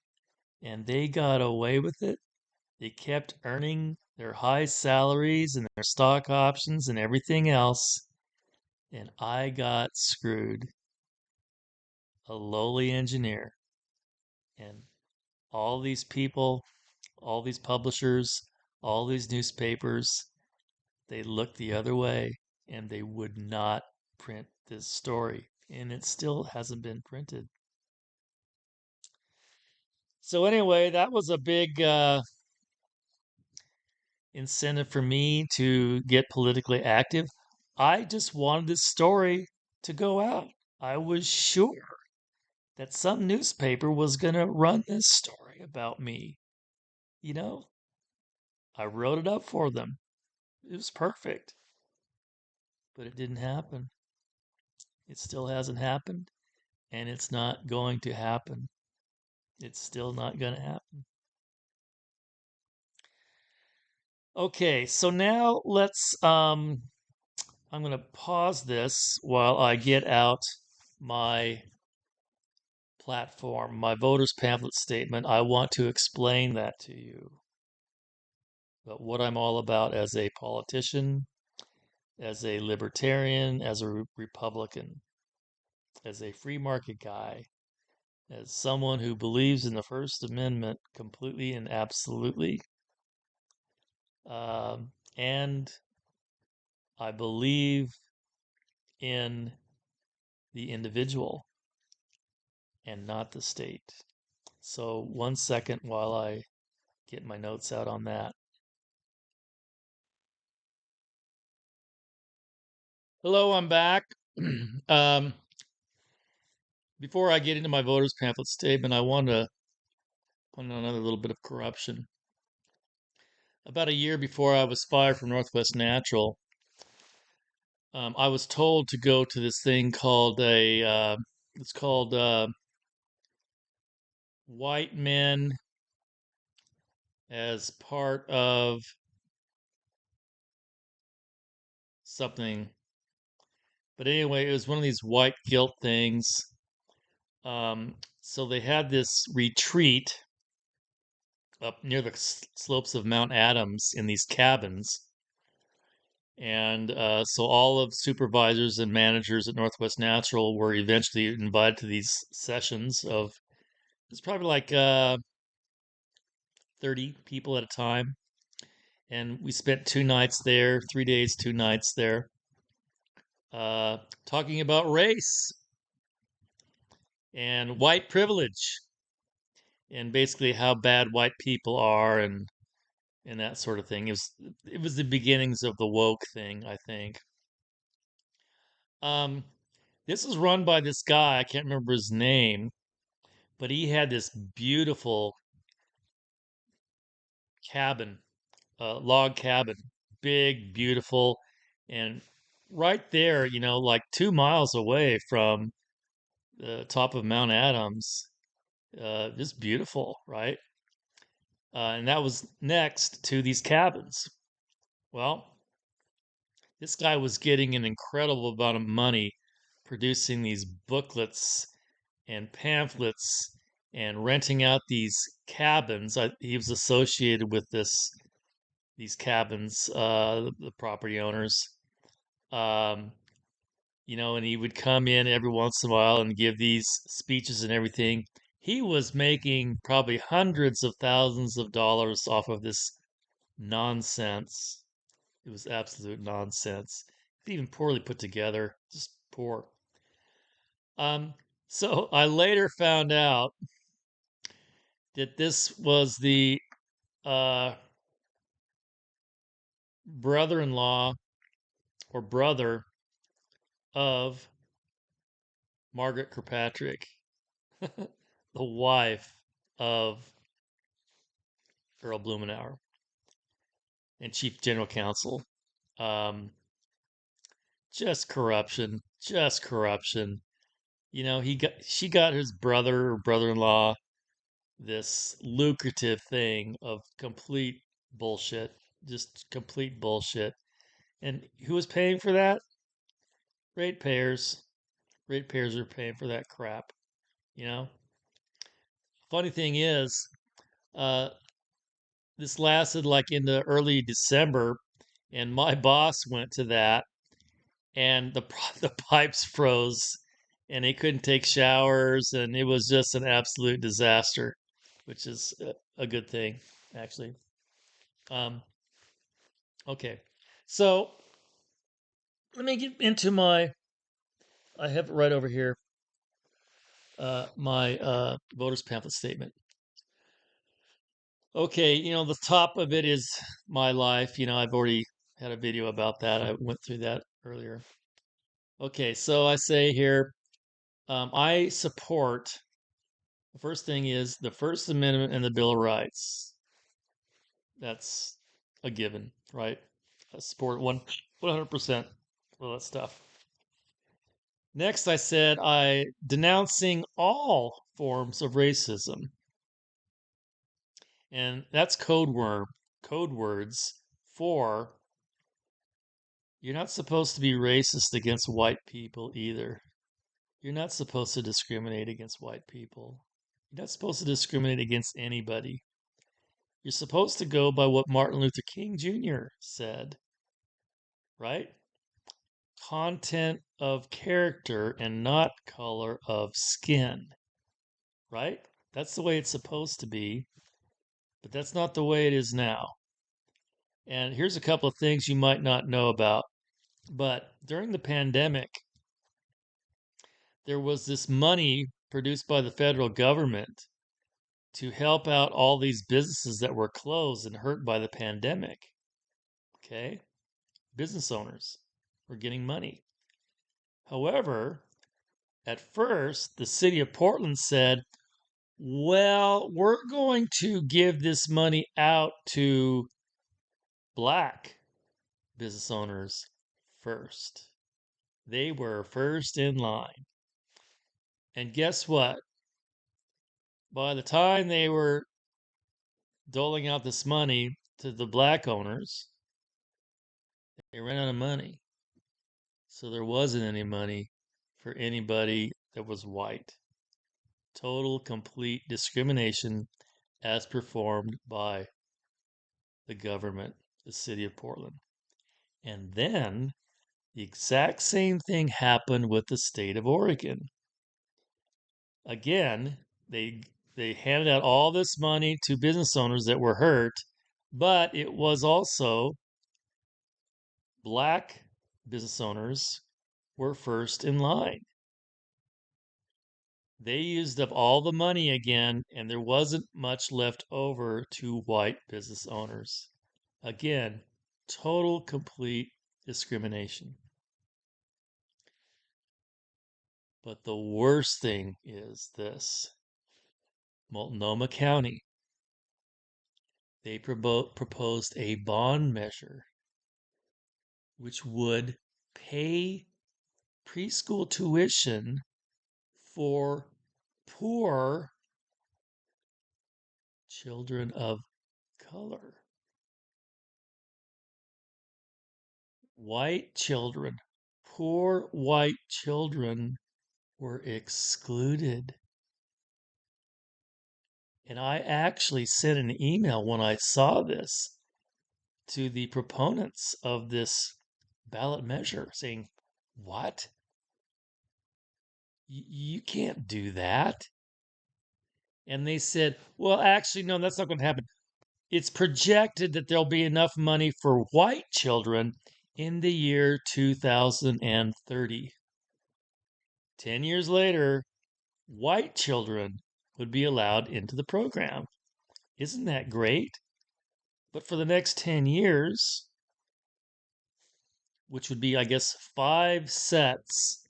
and they got away with it. They kept earning their high salaries and their stock options and everything else, and I got screwed. A lowly engineer. And all these people, all these publishers, all these newspapers, they looked the other way and they would not print this story. And it still hasn't been printed. So, anyway, that was a big incentive for me to get politically active. I just wanted this story to go out. I was sure that some newspaper was going to run this story about me. You know, I wrote it up for them. It was perfect, but it didn't happen. It still hasn't happened, and it's not going to happen. It's still not going to happen. Okay, so now I'm going to pause this while I get out my platform, my voters pamphlet statement. I want to explain that to you. But what I'm all about as a politician, as a libertarian, as a Republican, as a free market guy, as someone who believes in the First Amendment completely and absolutely. And I believe in the individual and not the state. So, 1 second while I get my notes out on that. Hello, I'm back. um, Before I get into my voters pamphlet statement, I want to point out another little bit of corruption. About a year before I was fired from Northwest Natural, I was told to go to this thing called it's called White Men as part of something. But anyway, it was one of these white guilt things. So they had this retreat up near the slopes of Mount Adams in these cabins. And so all of supervisors and managers at Northwest Natural were eventually invited to these sessions of, it's probably like 30 people at a time. And we spent 2 nights there, 3 days, 2 nights there, uh, talking about race and white privilege and basically how bad white people are and that sort of thing. It was the beginnings of the woke thing, I think. Um, this was run by this guy, I can't remember his name, but he had this beautiful cabin, log cabin, big, beautiful, and right there, like 2 miles away from the top of Mount Adams, just beautiful, right? And that was next to these cabins. Well, this guy was getting an incredible amount of money producing these booklets and pamphlets and renting out these cabins. He was associated with these cabins, the property owners. Um, and he would come in every once in a while and give these speeches and everything. He was making probably hundreds of thousands of dollars off of this nonsense. It was absolute nonsense. Even poorly put together, just poor. Um, so I later found out that this was the uh, brother-in-law or brother of Margaret Kirkpatrick, the wife of Earl Blumenauer and Chief General Counsel. Um, just corruption, just corruption. She got his brother or brother-in-law this lucrative thing of complete bullshit, just complete bullshit. And who was paying for that? Ratepayers. Ratepayers are paying for that crap. You know. Funny thing is, uh, this lasted like into early December, and my boss went to that, and the pipes froze, and he couldn't take showers, and it was just an absolute disaster, which is a good thing, actually. Um, okay, so let me get into my. I have it right over here. My voters pamphlet statement. Okay, the top of it is my life. I've already had a video about that. I went through that earlier. Okay, so I say here, I support. The first thing is the First Amendment and the Bill of Rights. That's a given, right? I support 100% all that stuff. Next, I said I denouncing all forms of racism, and that's code words for you're not supposed to be racist against white people either. You're not supposed to discriminate against white people. You're not supposed to discriminate against anybody. You're supposed to go by what Martin Luther King Jr. said, right? Content of character and not color of skin, right? That's the way it's supposed to be, but that's not the way it is now. And here's a couple of things you might not know about. But during the pandemic, there was this money produced by the federal government to help out all these businesses that were closed and hurt by the pandemic. Okay? Business owners were getting money. However, at first, the city of Portland said, well, we're going to give this money out to black business owners first. They were first in line. And guess what? By the time they were doling out this money to the black owners, they ran out of money. So there wasn't any money for anybody that was white. Total, complete discrimination as performed by the government, the city of Portland. And then the exact same thing happened with the state of Oregon. Again, they handed out all this money to business owners that were hurt, but it was also black business owners were first in line. They used up all the money again, and there wasn't much left over to white business owners. Again, total, complete discrimination. But the worst thing is this. Multnomah County, they proposed a bond measure which would pay preschool tuition for poor children of color. White children, poor white children were excluded. And I actually sent an email when I saw this to the proponents of this ballot measure saying, what? You can't do that. And they said, well, actually, no, that's not going to happen. It's projected that there'll be enough money for white children in the year 2030. 10 years later, white children would be allowed into the program. Isn't that great? But for the next 10 years, which would be, I guess, 5 sets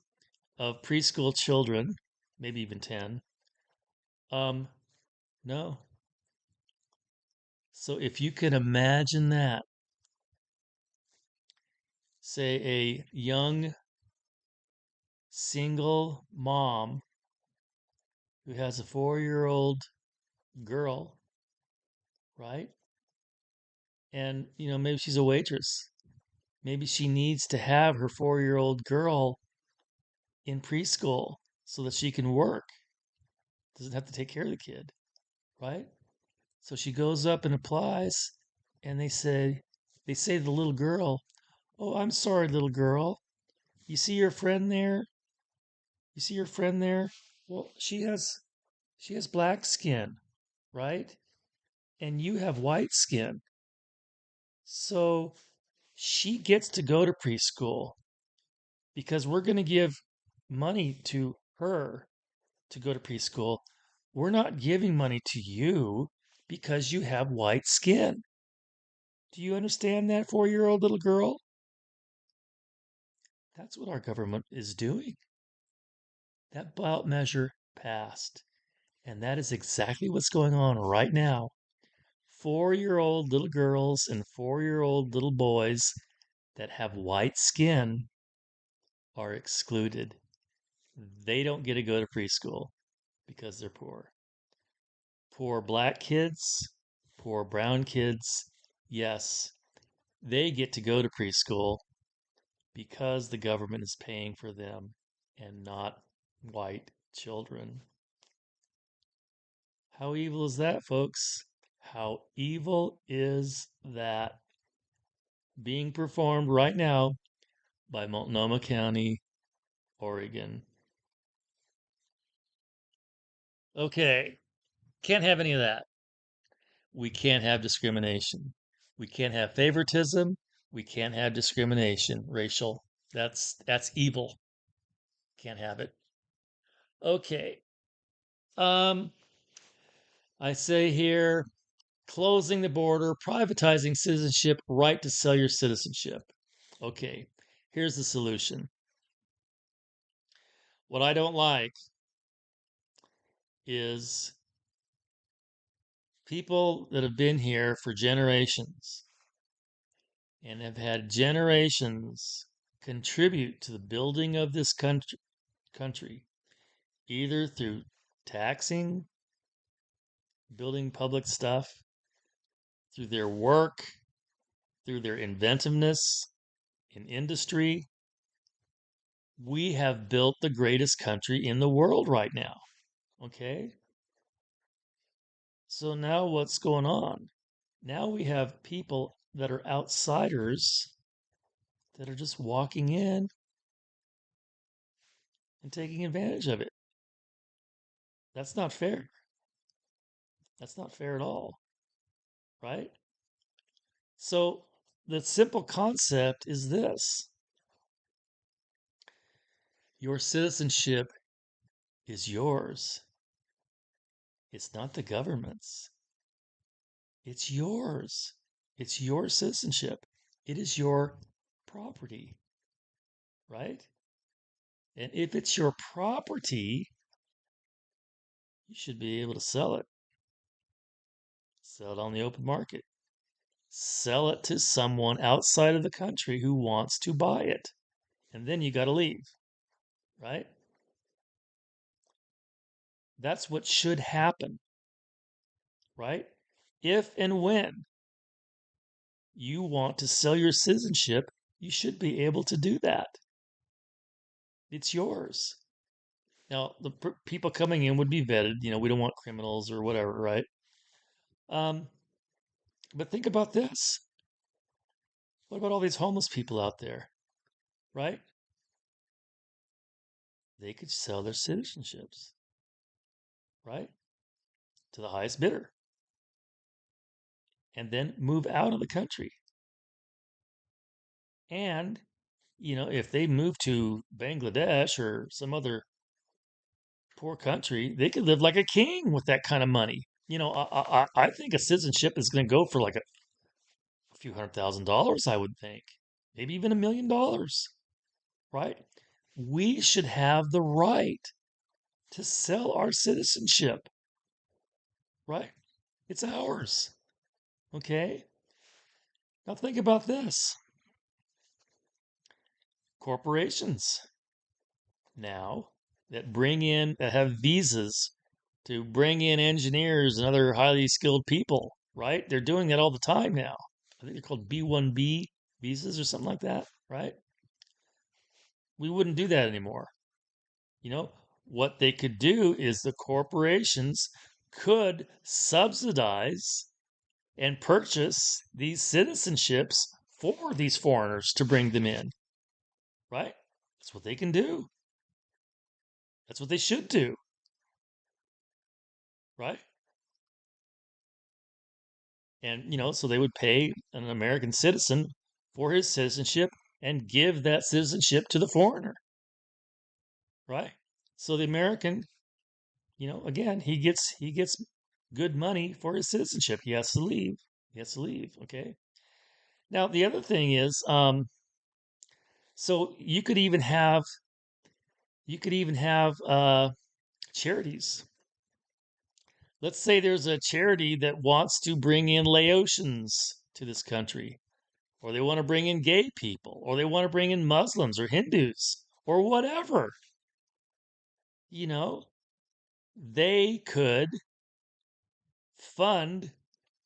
of preschool children, maybe even 10. Um, no. So if you can imagine that, say a young single mom who has a 4-year-old girl, right? And, maybe she's a waitress. Maybe she needs to have her 4-year-old girl in preschool so that she can work, doesn't have to take care of the kid, right? So she goes up and applies, and they say to the little girl, "Oh, I'm sorry, little girl. You see your friend there? You see your friend there? Well, she has black skin, right? And you have white skin. So she gets to go to preschool because we're going to give money to her to go to preschool. We're not giving money to you because you have white skin. Do you understand that, 4-year-old little girl?" That's what our government is doing. That ballot measure passed. And that is exactly what's going on right now. 4-year-old little girls and 4-year-old little boys that have white skin are excluded. They don't get to go to preschool because they're poor. Poor black kids, poor brown kids, yes, they get to go to preschool because the government is paying for them and not white children. How evil is that, folks? How evil is that being performed right now by Multnomah County, Oregon? Okay, can't have any of that. We can't have discrimination. We can't have favoritism. We can't have discrimination, racial. That's evil. Can't have it. Okay. Um, I say here, closing the border, privatizing citizenship, right to sell your citizenship. Okay, here's the solution. What I don't like is people that have been here for generations and have had generations contribute to the building of this country, either through taxing, building public stuff, through their work, through their inventiveness in industry. We have built the greatest country in the world right now. Okay? So now what's going on? Now we have people that are outsiders that are just walking in and taking advantage of it. That's not fair. That's not fair at all, right? So the simple concept is this: your citizenship is yours. It's not the government's. It's yours. It's your citizenship. It is your property, right? And if it's your property, you should be able to sell it. Sell it on the open market. Sell it to someone outside of the country who wants to buy it. And then you got to leave, right? That's what should happen, right? If and when you want to sell your citizenship, you should be able to do that. It's yours. Now, the people coming in would be vetted. We don't want criminals or whatever, right? Um, but think about this. What about all these homeless people out there, right? They could sell their citizenships, right, to the highest bidder and then move out of the country. And, if they move to Bangladesh or some other poor country, they could live like a king with that kind of money. I think a citizenship is going to go for like a few $100,000, I would think. maybe even $1 million, right? We should have the right to sell our citizenship, right? It's ours, okay? Now think about this. Corporations now that have visas to bring in engineers and other highly skilled people, right? They're doing that all the time now. I think they're called B1B visas or something like that, right? We wouldn't do that anymore. You know, what they could do is the corporations could subsidize and purchase these citizenships for these foreigners to bring them in, right? That's what they can do. That's what they should do, right? And, so they would pay an American citizen for his citizenship and give that citizenship to the foreigner, right? So the American, again, he gets good money for his citizenship. He has to leave. He has to leave. Okay. Now the other thing is, so you could even have charities. Let's say there's a charity that wants to bring in Laotians to this country, or they want to bring in gay people, or they want to bring in Muslims or Hindus, or whatever. You know, they could fund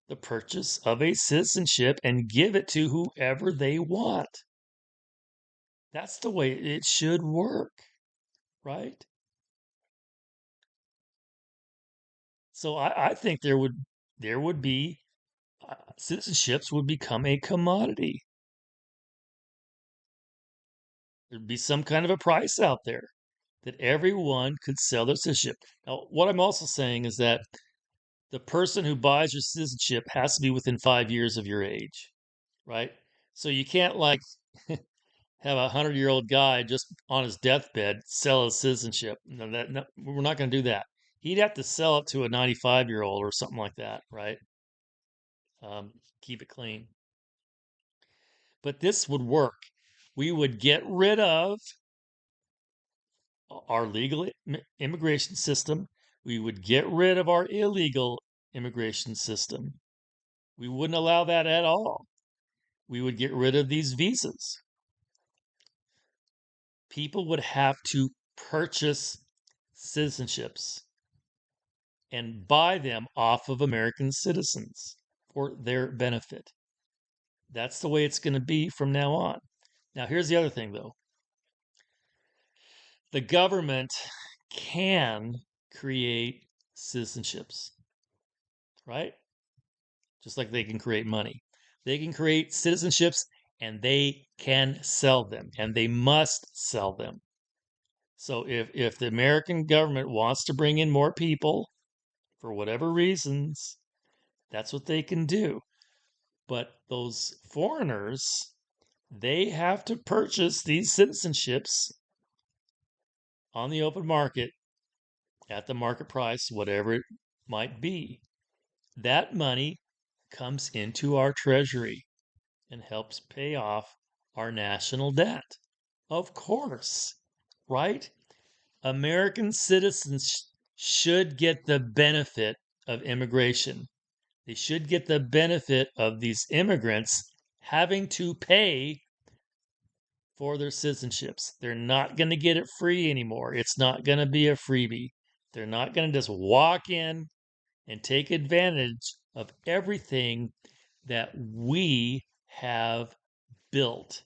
the purchase of a citizenship and give it to whoever they want. That's the way it should work, right? So I think there would be citizenships would become a commodity. There'd be some kind of a price out there that everyone could sell their citizenship. Now, what I'm also saying is that the person who buys your citizenship has to be within 5 years of your age, right? So you can't like have a 100-year-old guy just on his deathbed sell his citizenship. No, we're not going to do that. He'd have to sell it to a 95-year-old or something like that, right? Keep it clean. But this would work. We would get rid of our legal immigration system. We would get rid of our illegal immigration system. We wouldn't allow that at all. We would get rid of these visas. People would have to purchase citizenships and buy them off of American citizens for their benefit. That's the way it's going to be from now on. Now, here's the other thing, though. The government can create citizenships, right? Just like they can create money. They can create citizenships and they can sell them and they must sell them. So if the American government wants to bring in more people for whatever reasons, that's what they can do. But those foreigners, they have to purchase these citizenships on the open market at the market price, whatever it might be. That money comes into our treasury and helps pay off our national debt. Of course, right? American citizens should get the benefit of immigration. They should get the benefit of these immigrants having to pay for their citizenships. They're not going to get it free anymore. It's not going to be a freebie. They're not going to just walk in and take advantage of everything that we have built.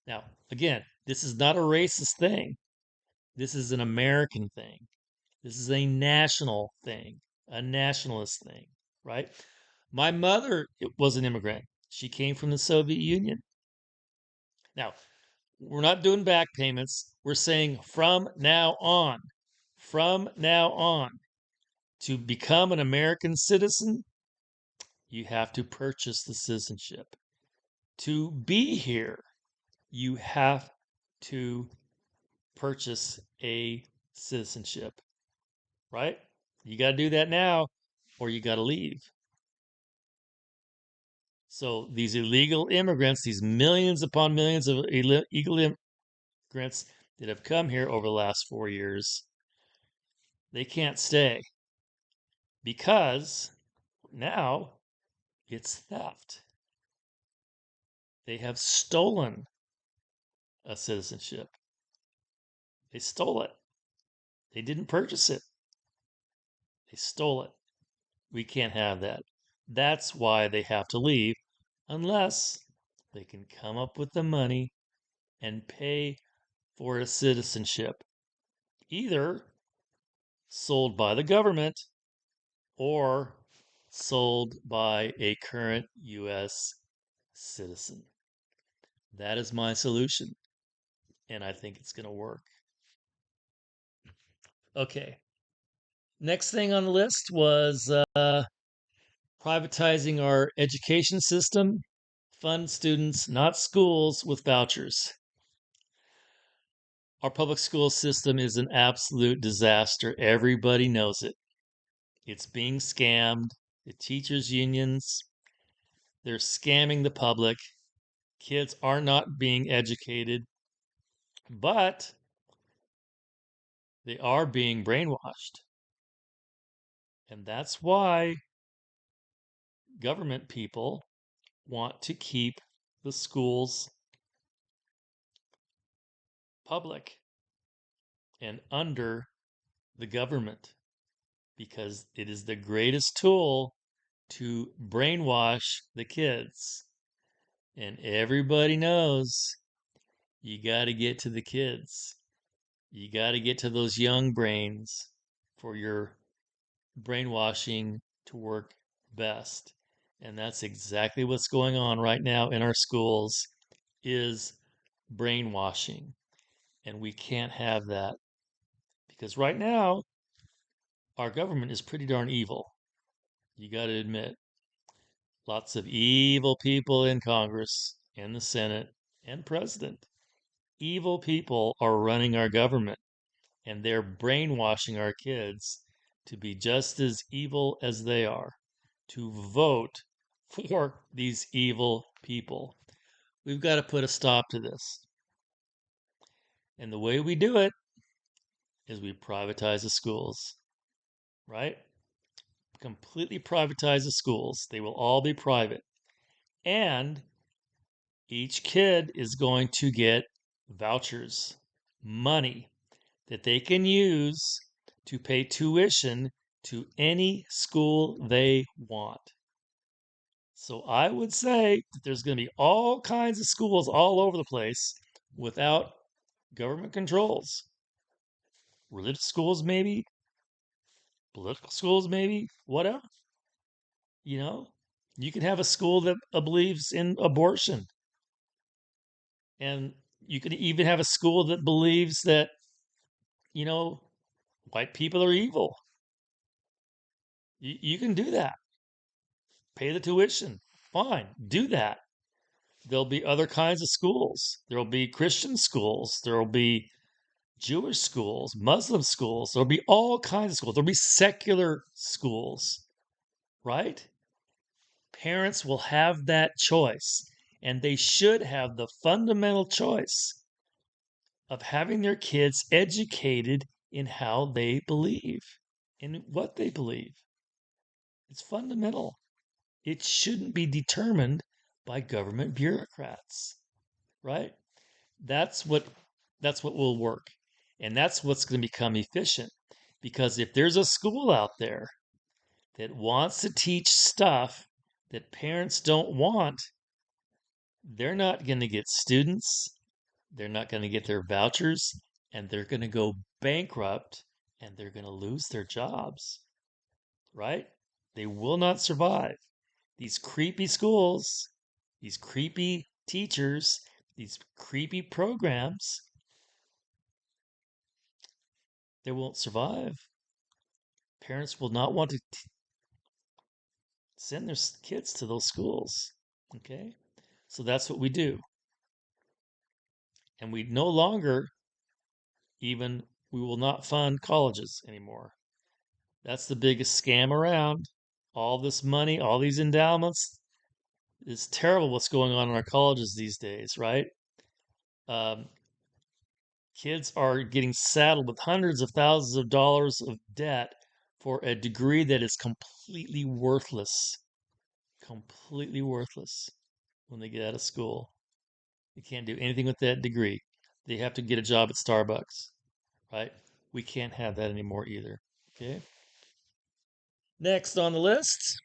Now, again, this is not a racist thing. This is an American thing. This is a national thing, a nationalist thing, right? My mother was an immigrant. She came from the Soviet Union. Now, we're not doing back payments. We're saying from now on, to become an American citizen, you have to purchase the citizenship. To be here, you have to purchase a citizenship, right? You got to do that now or you got to leave. So these illegal immigrants, these millions upon millions of illegal immigrants that have come here over the last 4 years, they can't stay because now it's theft. They have stolen a citizenship. They stole it. They didn't purchase it. They stole it. We can't have that. That's why they have to leave unless they can come up with the money and pay for a citizenship, either sold by the government or sold by a current U.S. citizen. That is my solution, and I think it's going to work. Okay. Next thing on the list was privatizing our education system, fund students, not schools, with vouchers. Our public school system is an absolute disaster. Everybody knows it. It's being scammed. The teachers' unions, they're scamming the public. Kids are not being educated, but they are being brainwashed. And that's why government people want to keep the schools public and under the government because it is the greatest tool to brainwash the kids. And everybody knows you got to get to the kids. You got to get to those young brains for your brainwashing to work best. And that's exactly what's going on right now in our schools is brainwashing. And we can't have that because right now our government is pretty darn evil. You got to admit, lots of evil people in Congress and the Senate and president. Evil people are running our government and they're brainwashing our kids to be just as evil as they are, to vote for these evil people. We've got to put a stop to this. And the way we do it is we privatize the schools, right? Completely privatize the schools. They will all be private. And each kid is going to get vouchers, money that they can use to pay tuition to any school they want. So I would say that there's going to be all kinds of schools all over the place without government controls. Religious schools, maybe, political schools, maybe, whatever. You know, you can have a school that believes in abortion, and you can even have a school that believes that, you know, white people are evil. You can do that. Pay the tuition. Fine, do that. There'll be other kinds of schools. There'll be Christian schools. There'll be Jewish schools, Muslim schools. There'll be all kinds of schools. There'll be secular schools, right? Parents will have that choice, and they should have the fundamental choice of having their kids educated in how they believe, in what they believe. It's fundamental. It shouldn't be determined by government bureaucrats, right? That's what that's what will work. And that's what's going to become efficient. Because if there's a school out there that wants to teach stuff that parents don't want, they're not going to get students, they're not going to get their vouchers, and they're going to go bankrupt and they're going to lose their jobs, right? They will not survive. These creepy schools, these creepy teachers, these creepy programs, they won't survive. Parents will not want to send their kids to those schools. Okay? So that's what we do. And we no longer even, we will not fund colleges anymore. That's the biggest scam around. All this money, all these endowments, It's terrible what's going on in our colleges these days, right? Um, Kids are getting saddled with hundreds of thousands of dollars of debt for a degree that is completely worthless when they get out of school. They can't do anything with that degree. They have to get a job at Starbucks, right? We can't have that anymore either. Okay. Next on the list,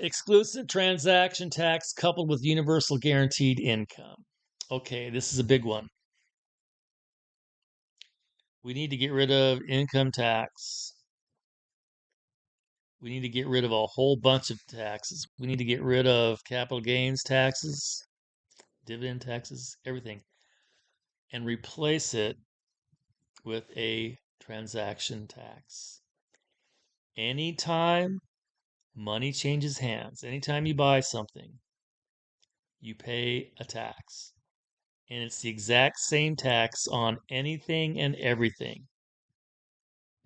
exclusive transaction tax coupled with universal guaranteed income. Okay, this is a big one. We need to get rid of income tax. We need to get rid of a whole bunch of taxes. We need to get rid of capital gains taxes, dividend taxes, everything, and replace it with a transaction tax. Anytime money changes hands, anytime you buy something, you pay a tax. And it's the exact same tax on anything and everything.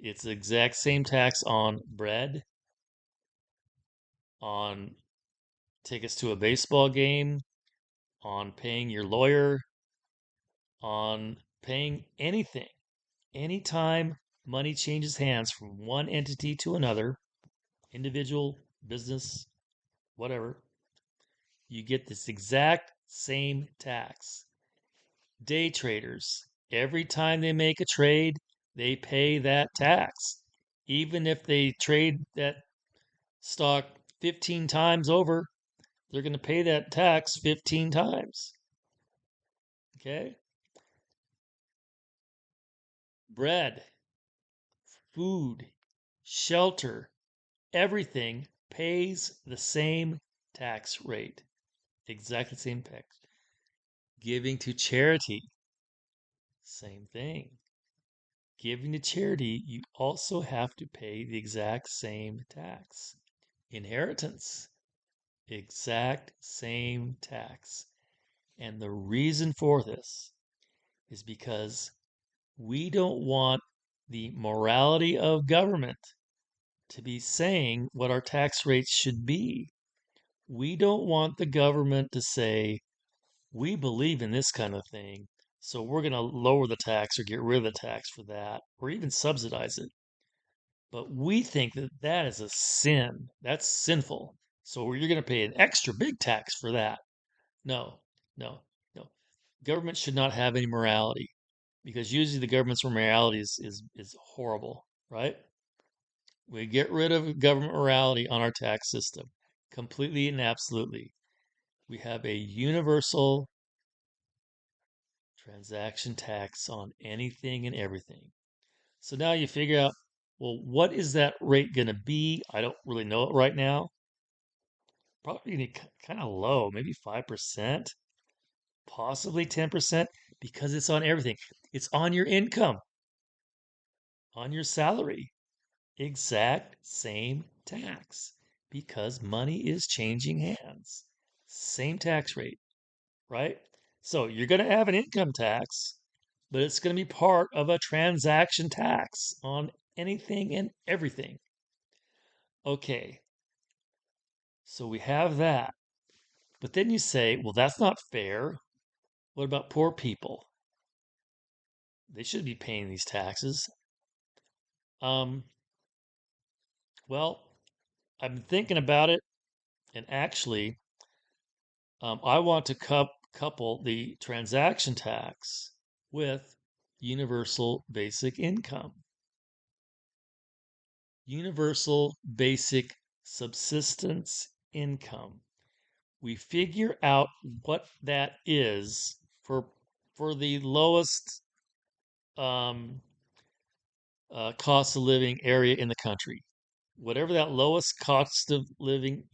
It's the exact same tax on bread, on tickets to a baseball game, on paying your lawyer, on paying anything. Anytime money changes hands from one entity to another, individual, business, whatever, you get this exact same tax. Day traders, every time they make a trade, they pay that tax. Even if they trade that stock 15 times over, they're going to pay that tax 15 times. Okay? Bread, food, shelter, everything pays the same tax rate. Exactly the same tax. Giving to charity, same thing. Giving to charity, you also have to pay the exact same tax. Inheritance, exact same tax. And the reason for this is because we don't want the morality of government to be saying what our tax rates should be. We don't want the government to say, we believe in this kind of thing, so we're going to lower the tax or get rid of the tax for that, or even subsidize it. But we think that that is a sin. That's sinful. So you're going to pay an extra big tax for that. No, no, no. Government should not have any morality because usually the government's morality is horrible, right? We get rid of government morality on our tax system completely and absolutely. We have a universal transaction tax on anything and everything. So now you figure out, well, what is that rate going to be? I don't really know it right now. Probably kind of low, maybe 5%, possibly 10%, because it's on everything. It's on your income, on your salary. Exact same tax because money is changing hands. Same tax rate, right? So you're going to have an income tax, but it's going to be part of a transaction tax on anything and everything. Okay, so we have that. But then you say, well, that's not fair. What about poor people? They should be paying these taxes. Um, well, I've been thinking about it, and actually, I want to couple the transaction tax with universal basic income. Universal basic subsistence income. We figure out what that is for the lowest um, cost of living area in the country. Whatever that lowest cost of living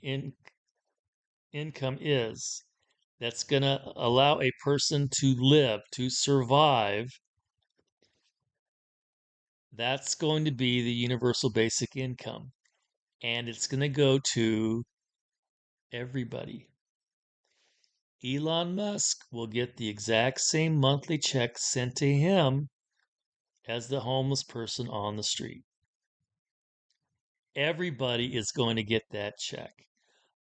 income is, that's going to allow a person to live, to survive. That's going to be the universal basic income. And it's going to go to everybody. Elon Musk will get the exact same monthly check sent to him as the homeless person on the street. everybody is going to get that check.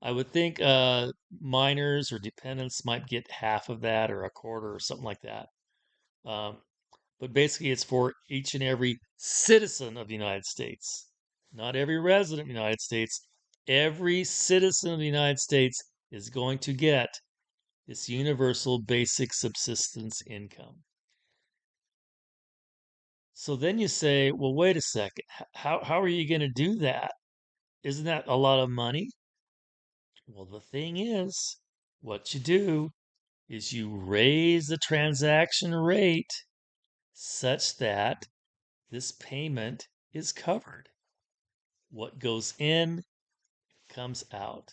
I would think minors or dependents might get half of that or a quarter or something like that. Um, but basically, it's for each and every citizen of the United States, not every resident of the United States. Every citizen of the United States is going to get this universal basic subsistence income. So then you say, well, wait a second. How are you going to do that? Isn't that a lot of money? Well, the thing is, what you do is you raise the transaction rate such that this payment is covered. What goes in comes out.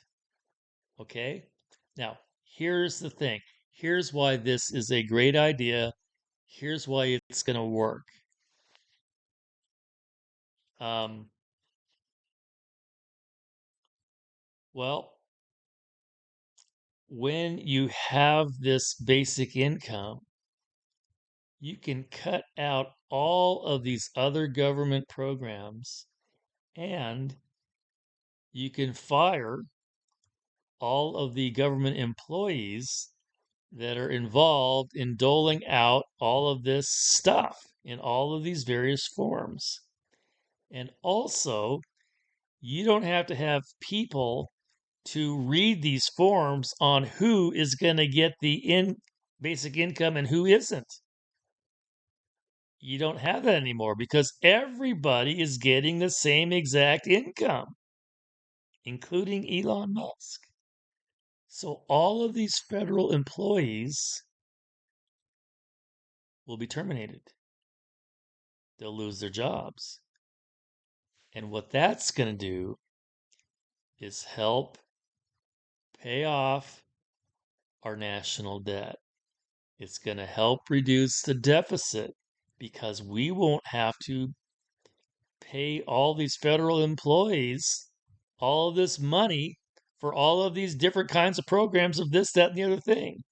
Okay? Now, here's the thing. Here's why this is a great idea. Here's why it's going to work. Um, well, when you have this basic income, you can cut out all of these other government programs and you can fire all of the government employees that are involved in doling out all of this stuff in all of these various forms. And also, you don't have to have people to read these forms on who is going to get the basic income and who isn't. You don't have that anymore because everybody is getting the same exact income, including Elon Musk. So all of these federal employees will be terminated. They'll lose their jobs. And what that's going to do is help pay off our national debt. It's going to help reduce the deficit because we won't have to pay all these federal employees all of this money for all of these different kinds of programs of this, that, and the other thing.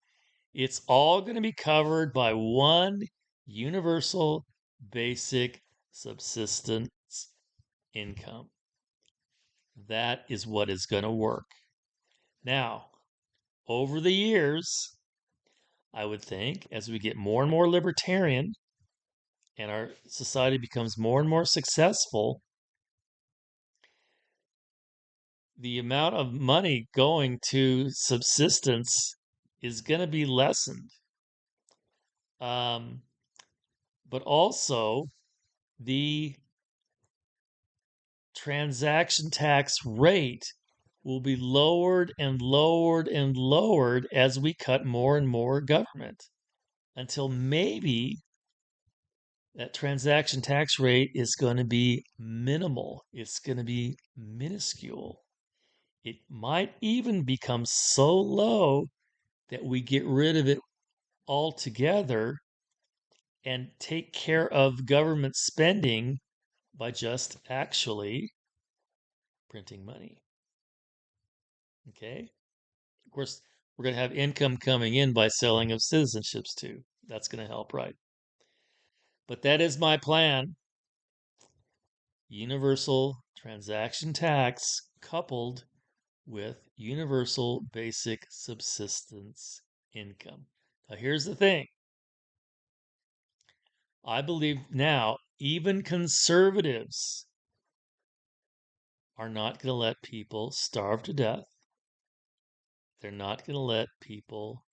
It's all going to be covered by one universal basic subsistence income. That is what is going to work. Now, over the years, I would think as we get more and more libertarian and our society becomes more and more successful, the amount of money going to subsistence is going to be lessened. Um, but also, the transaction tax rate will be lowered and lowered and lowered as we cut more and more government until maybe that transaction tax rate is going to be minimal. It's going to be minuscule. It might even become so low that we get rid of it altogether and take care of government spending by just actually printing money. Okay? Of course, we're going to have income coming in by selling of citizenships too. That's going to help, right? But that is my plan. Universal transaction tax coupled with universal basic subsistence income. Now, here's the thing I believe now even conservatives are not going to let people starve to death. They're not going to let people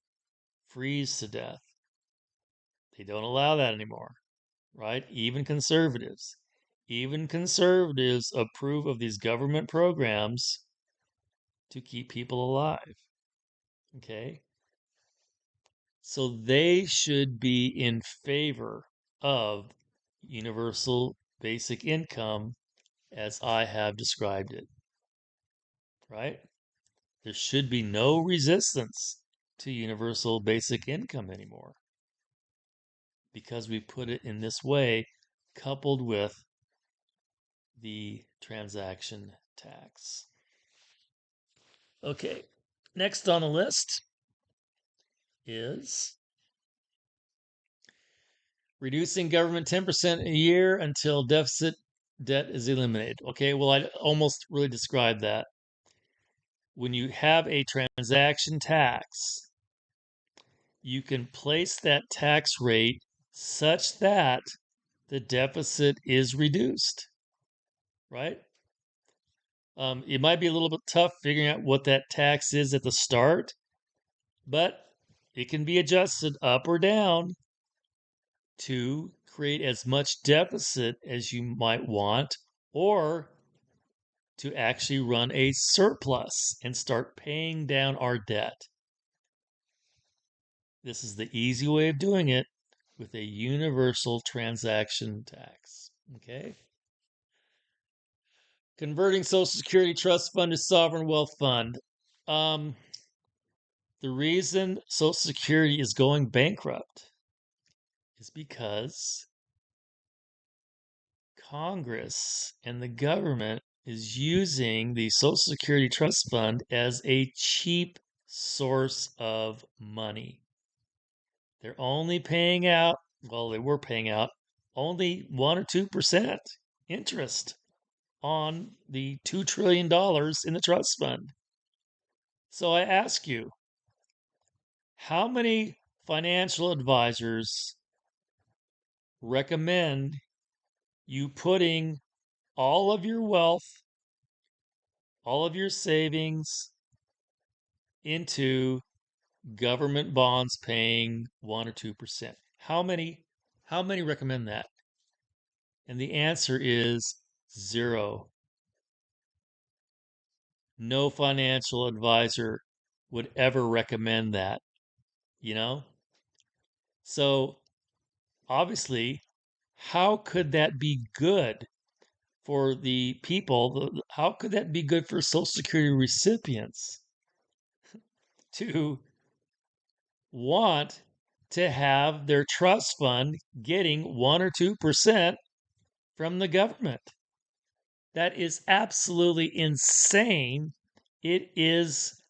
freeze to death. They don't allow that anymore, right? Even conservatives. Even conservatives approve of these government programs to keep people alive. Okay? So they should be in favor of universal basic income as I have described it, right? There should be no resistance to universal basic income anymore because we put it in this way, coupled with the transaction tax. Okay, next on the list is reducing government 10% a year until deficit Debt is eliminated. Okay, well, I almost really described that. When you have a transaction tax, you can place that tax rate such that the deficit is reduced, right? It might be a little bit tough figuring out what that tax is at the start, but it can be adjusted up or down to create as much deficit as you might want, or to actually run a surplus and start paying down our debt. This is the easy way of doing it with a universal transaction tax. Okay? Converting Social Security Trust Fund to sovereign wealth fund. Um, the reason Social Security is going bankrupt is because Congress and the government is using the Social Security Trust Fund as a cheap source of money. They're only paying out, well, they were paying out only 1 or 2% interest on the $2 trillion in the trust fund. So I ask you, how many financial advisors recommend you putting all of your wealth, all of your savings into government bonds paying 1 or 2%? How many recommend that? And the answer is zero. No financial advisor would ever recommend that, you know? So obviously, how could that be good for the people? How could that be good for Social Security recipients to want to have their trust fund getting 1 or 2% from the government? That is absolutely insane. It is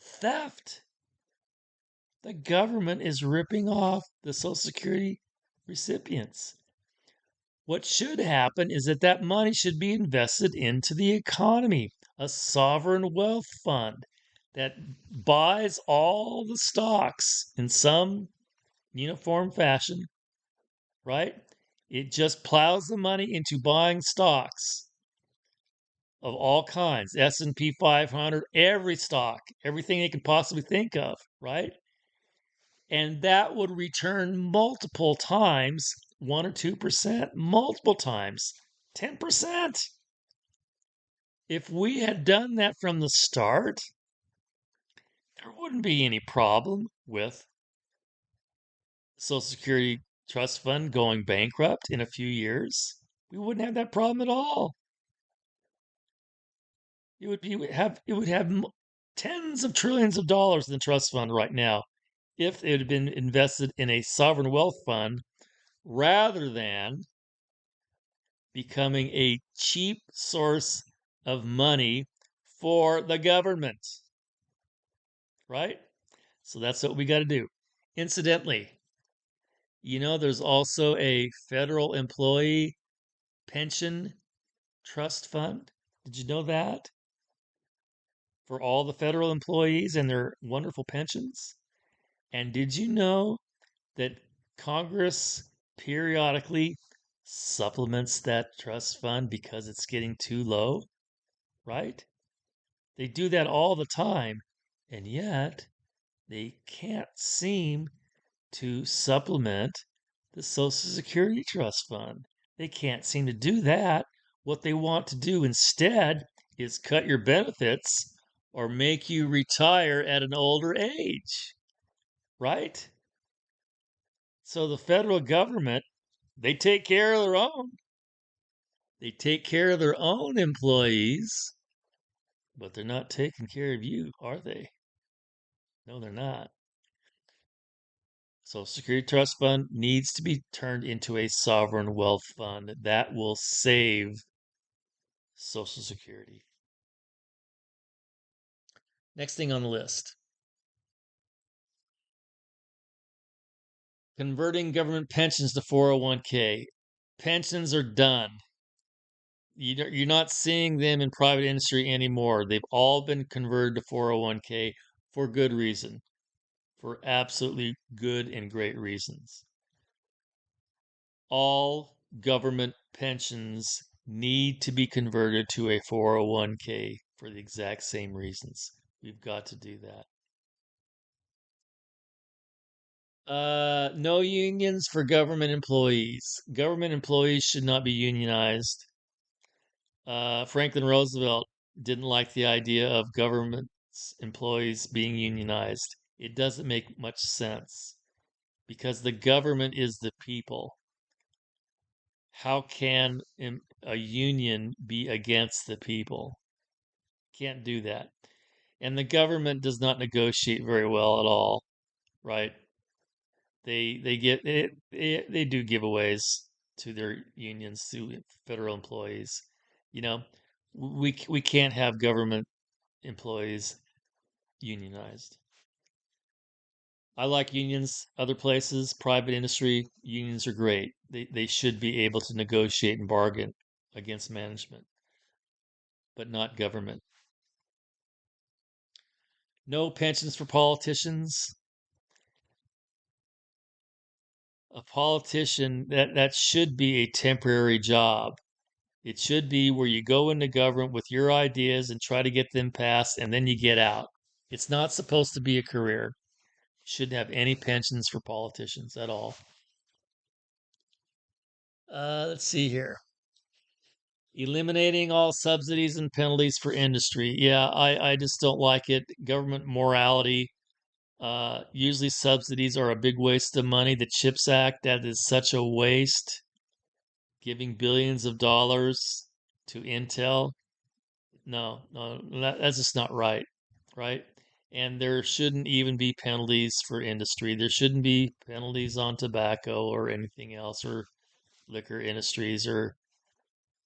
theft. The government is ripping off the Social Security recipients. What should happen is that that money should be invested into the economy, a sovereign wealth fund that buys all the stocks in some uniform fashion, right? It just plows the money into buying stocks of all kinds, S&P 500, every stock, everything they could possibly think of, right? And that would return multiple times, 1 or 2%, multiple times, 10%. If we had done that from the start, there wouldn't be any problem with Social Security Trust Fund going bankrupt in a few years. We wouldn't have that problem at all. It would have tens of trillions of dollars in the trust fund right now if it had been invested in a sovereign wealth fund rather than becoming a cheap source of money for the government, right? So that's what we got to do. Incidentally, there's also a federal employee pension trust fund. Did you know that? For all the federal employees and their wonderful pensions? And did you know that Congress periodically supplements that trust fund because it's getting too low, right? They do that all the time, and yet they can't seem to supplement the Social Security Trust Fund. They can't seem to do that. What they want to do instead is cut your benefits or make you retire at an older age, right? So the federal government, they take care of their own. They take care of their own employees, but they're not taking care of you, are they? No, they're not. Social Security Trust Fund needs to be turned into a sovereign wealth fund that will save Social Security. Next thing on the list, converting government pensions to 401k. Pensions are done. You're not seeing them in private industry anymore. They've all been converted to 401k for good reason, for absolutely good and great reasons. All government pensions need to be converted to a 401k for the exact same reasons. We've got to do that. No unions for government employees. Government employees should not be unionized. Franklin Roosevelt didn't like the idea of government employees being unionized. It doesn't make much sense because the government is the people. How can a union be against the people? Can't do that. And the government does not negotiate very well at all, right? They do giveaways to their unions, to federal employees. You know, we can't have government employees unionized. I like unions other places, private industry, unions are great. They should be able to negotiate and bargain against management, but not government. No pensions for politicians. A politician that should be a temporary job. It should be where you go into government with your ideas and try to get them passed and then you get out. It's not supposed to be a career. Shouldn't have any pensions for politicians at all. Let's see here. Eliminating all subsidies and penalties for industry. Yeah, I just don't like it. Government morality. Usually subsidies are a big waste of money. The CHIPS Act, that is such a waste. Giving billions of dollars to Intel. No, no, that's just not right, right? And there shouldn't even be penalties for industry. There shouldn't be penalties on tobacco or anything else, or liquor industries or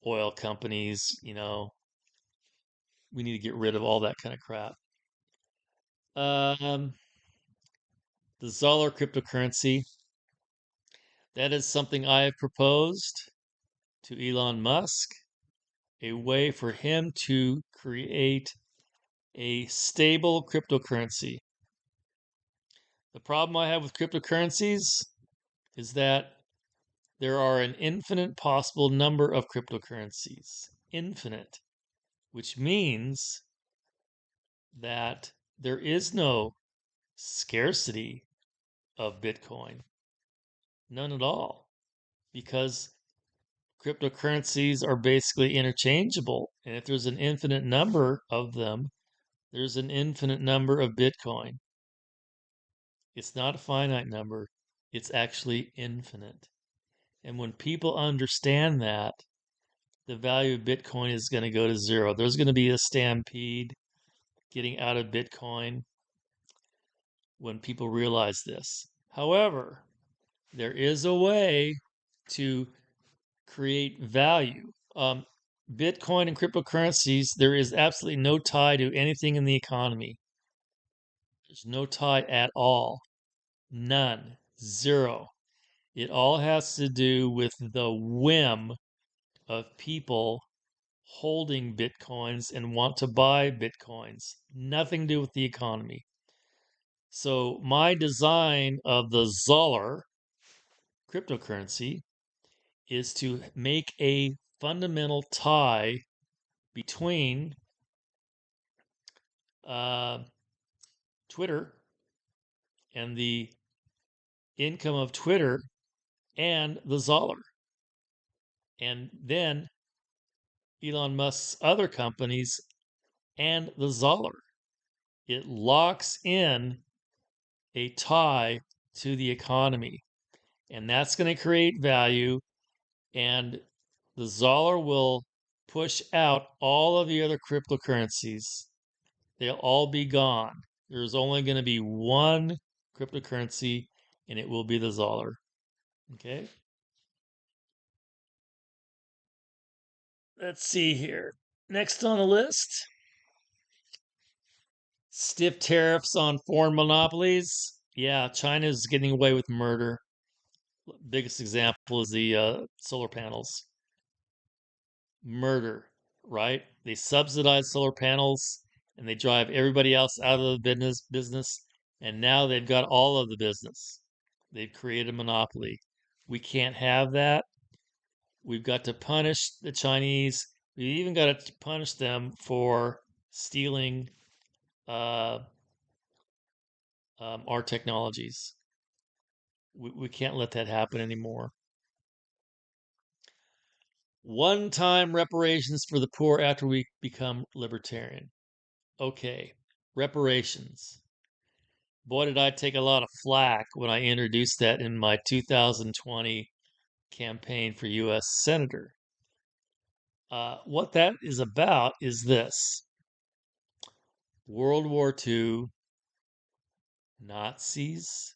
oil companies. We need to get rid of all that kind of crap. Um, the Zoller cryptocurrency, that is something I have proposed to Elon Musk, a way for him to create a stable cryptocurrency. The problem I have with cryptocurrencies is that there are an infinite possible number of cryptocurrencies. Infinite, which means that there is no scarcity of Bitcoin. None at all. Because cryptocurrencies are basically interchangeable. And if there's an infinite number of them, there's an infinite number of Bitcoin. It's not a finite number, it's actually infinite. And when people understand that, the value of Bitcoin is going to go to zero. There's going to be a stampede getting out of Bitcoin when people realize this. However, there is a way to create value. Bitcoin and cryptocurrencies, there is absolutely no tie to anything in the economy. There's no tie at all. None. Zero. It all has to do with the whim of people holding Bitcoins and want to buy Bitcoins. Nothing to do with the economy. So, my design of the Zoller cryptocurrency is to make a fundamental tie between uh, Twitter and the income of Twitter and the Zoller. And then Elon Musk's other companies and the Zoller. It locks in a tie to the economy. And that's going to create value. And the Zoller will push out all of the other cryptocurrencies. They'll all be gone. There's only going to be one cryptocurrency, and it will be the Zoller. Okay. Let's see here. Next on the list, stiff tariffs on foreign monopolies. Yeah, China is getting away with murder. Biggest example is the solar panels. murder, right? They subsidize solar panels and they drive everybody else out of the business, and now they've got all of the business. They've created a monopoly. We can't have that. We've got to punish the Chinese. We even got to punish them for stealing uh, our technologies. We can't let that happen anymore. One-time reparations for the poor after we become libertarian. Okay, reparations. Boy, did I take a lot of flack when I introduced that in my 2020 campaign for U.S. Senator. What that is about is this: World War II, Nazis,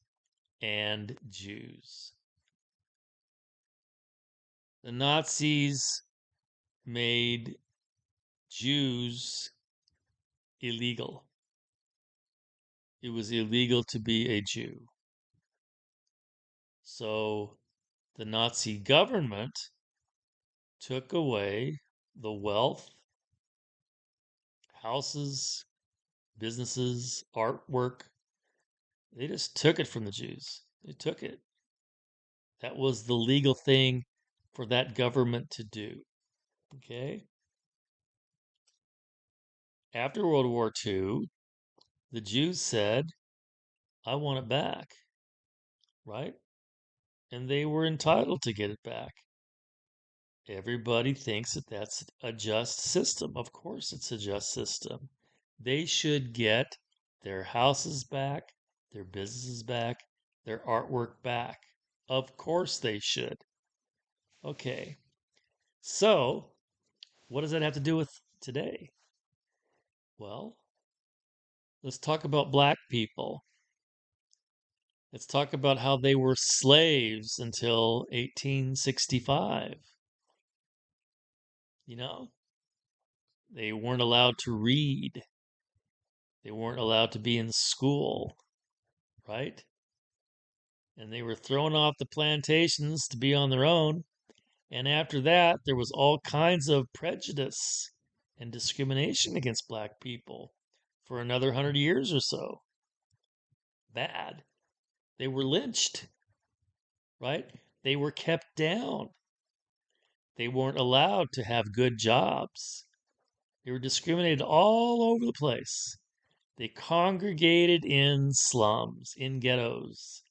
and Jews. The Nazis made Jews illegal. It was illegal to be a Jew. So the Nazi government took away the wealth, houses, businesses, artwork. They just took it from the Jews. They took it. That was the legal thing for that government to do. Okay? After World War II, the Jews said, I want it back, right? And they were entitled to get it back. Everybody thinks that that's a just system. Of course, it's a just system. They should get their houses back, their businesses back, their artwork back. Of course, they should. Okay, so what does that have to do with today? Well, let's talk about black people. Let's talk about how they were slaves until 1865. You know, they weren't allowed to read. They weren't allowed to be in school, right? And they were thrown off the plantations to be on their own. And after that, there was all kinds of prejudice and discrimination against black people for another 100 years or so. Bad. They were lynched, right? They were kept down. They weren't allowed to have good jobs. They were discriminated all over the place. They congregated in slums, in ghettos,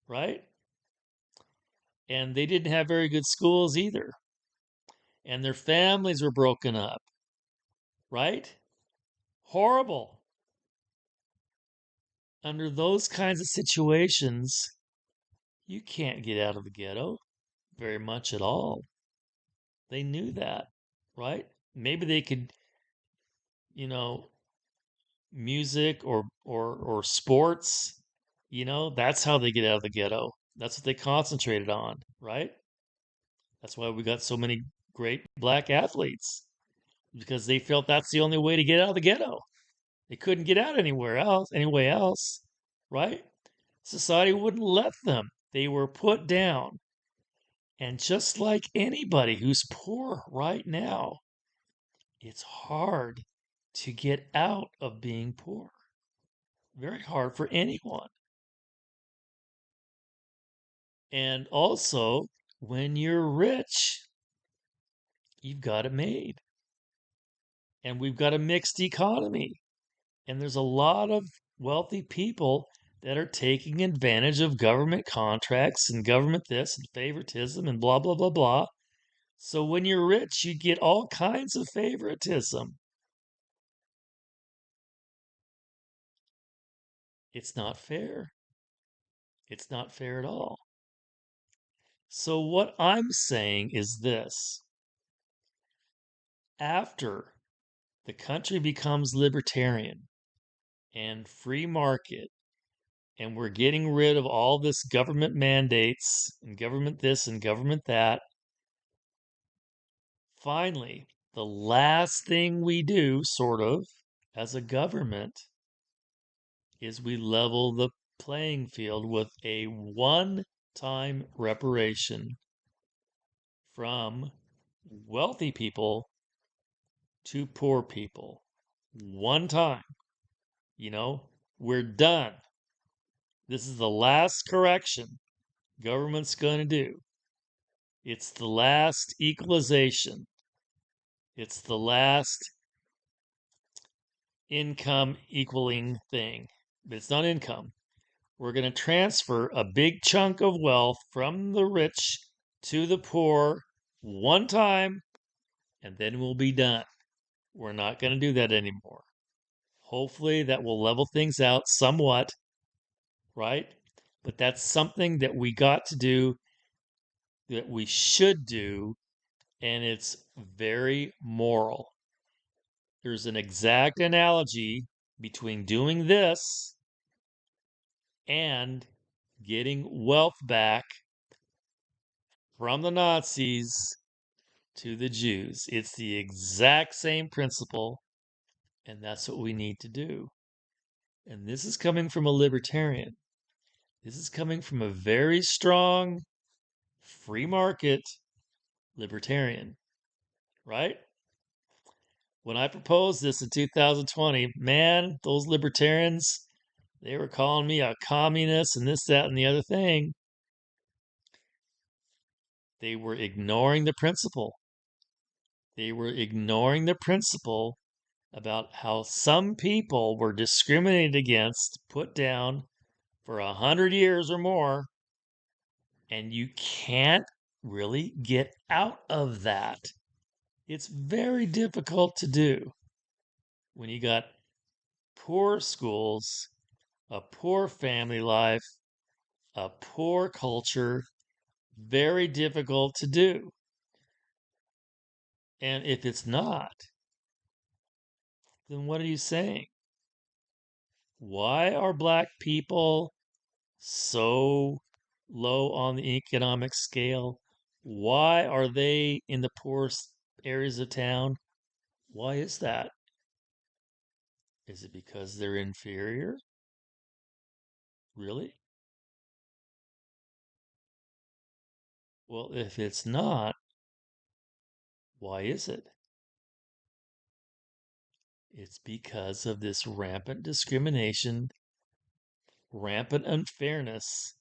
right? And they didn't have very good schools either. And their families were broken up, right? Horrible. Under those kinds of situations, you can't get out of the ghetto very much at all. They knew that, right? Maybe they could, you know, music or sports, that's how they get out of the ghetto. That's what they concentrated on, right? That's why we got so many great black athletes because they felt that's the only way to get out of the ghetto. They couldn't get out anyway else, right? Society wouldn't let them. They were put down. And just like anybody who's poor right now, it's hard to get out of being poor. Very hard for anyone. And also, when you're rich, you've got it made. And we've got a mixed economy. And there's a lot of wealthy people that are taking advantage of government contracts and government this and favoritism and blah, blah, blah, blah. So when you're rich, you get all kinds of favoritism. It's not fair. It's not fair at all. So what I'm saying is this: after the country becomes libertarian and free market, and we're getting rid of all this government mandates and government this and government that, finally, the last thing we do, sort of, as a government, is we level the playing field with a one time reparation from wealthy people to poor people. One time, you know, we're done. This is the last correction government's going to do. It's the last equalization. It's the last income equaling thing. But it's not income. We're going to transfer a big chunk of wealth from the rich to the poor one time, and then we'll be done. We're not going to do that anymore. Hopefully, that will level things out somewhat, right? But that's something that we got to do, that we should do, and it's very moral. There's an exact analogy between doing this and getting wealth back from the Nazis to the Jews. It's the exact same principle, and that's what we need to do. And this is coming from a libertarian. This is coming from a very strong free market libertarian, right? When I proposed this in 2020, man, those libertarians, they were calling me a communist and this, that, and the other thing. They were ignoring the principle. They were ignoring the principle about how some people were discriminated against, put down for 100 years or more, and you can't really get out of that. It's very difficult to do when you got poor schools, a poor family life, a poor culture, very difficult to do. And if it's not, then what are you saying? Why are black people so low on the economic scale? Why are they in the poorest areas of town? Why is that? Is it because they're inferior? Really? Well, if it's not, why is it? It's because of this rampant discrimination, rampant unfairness,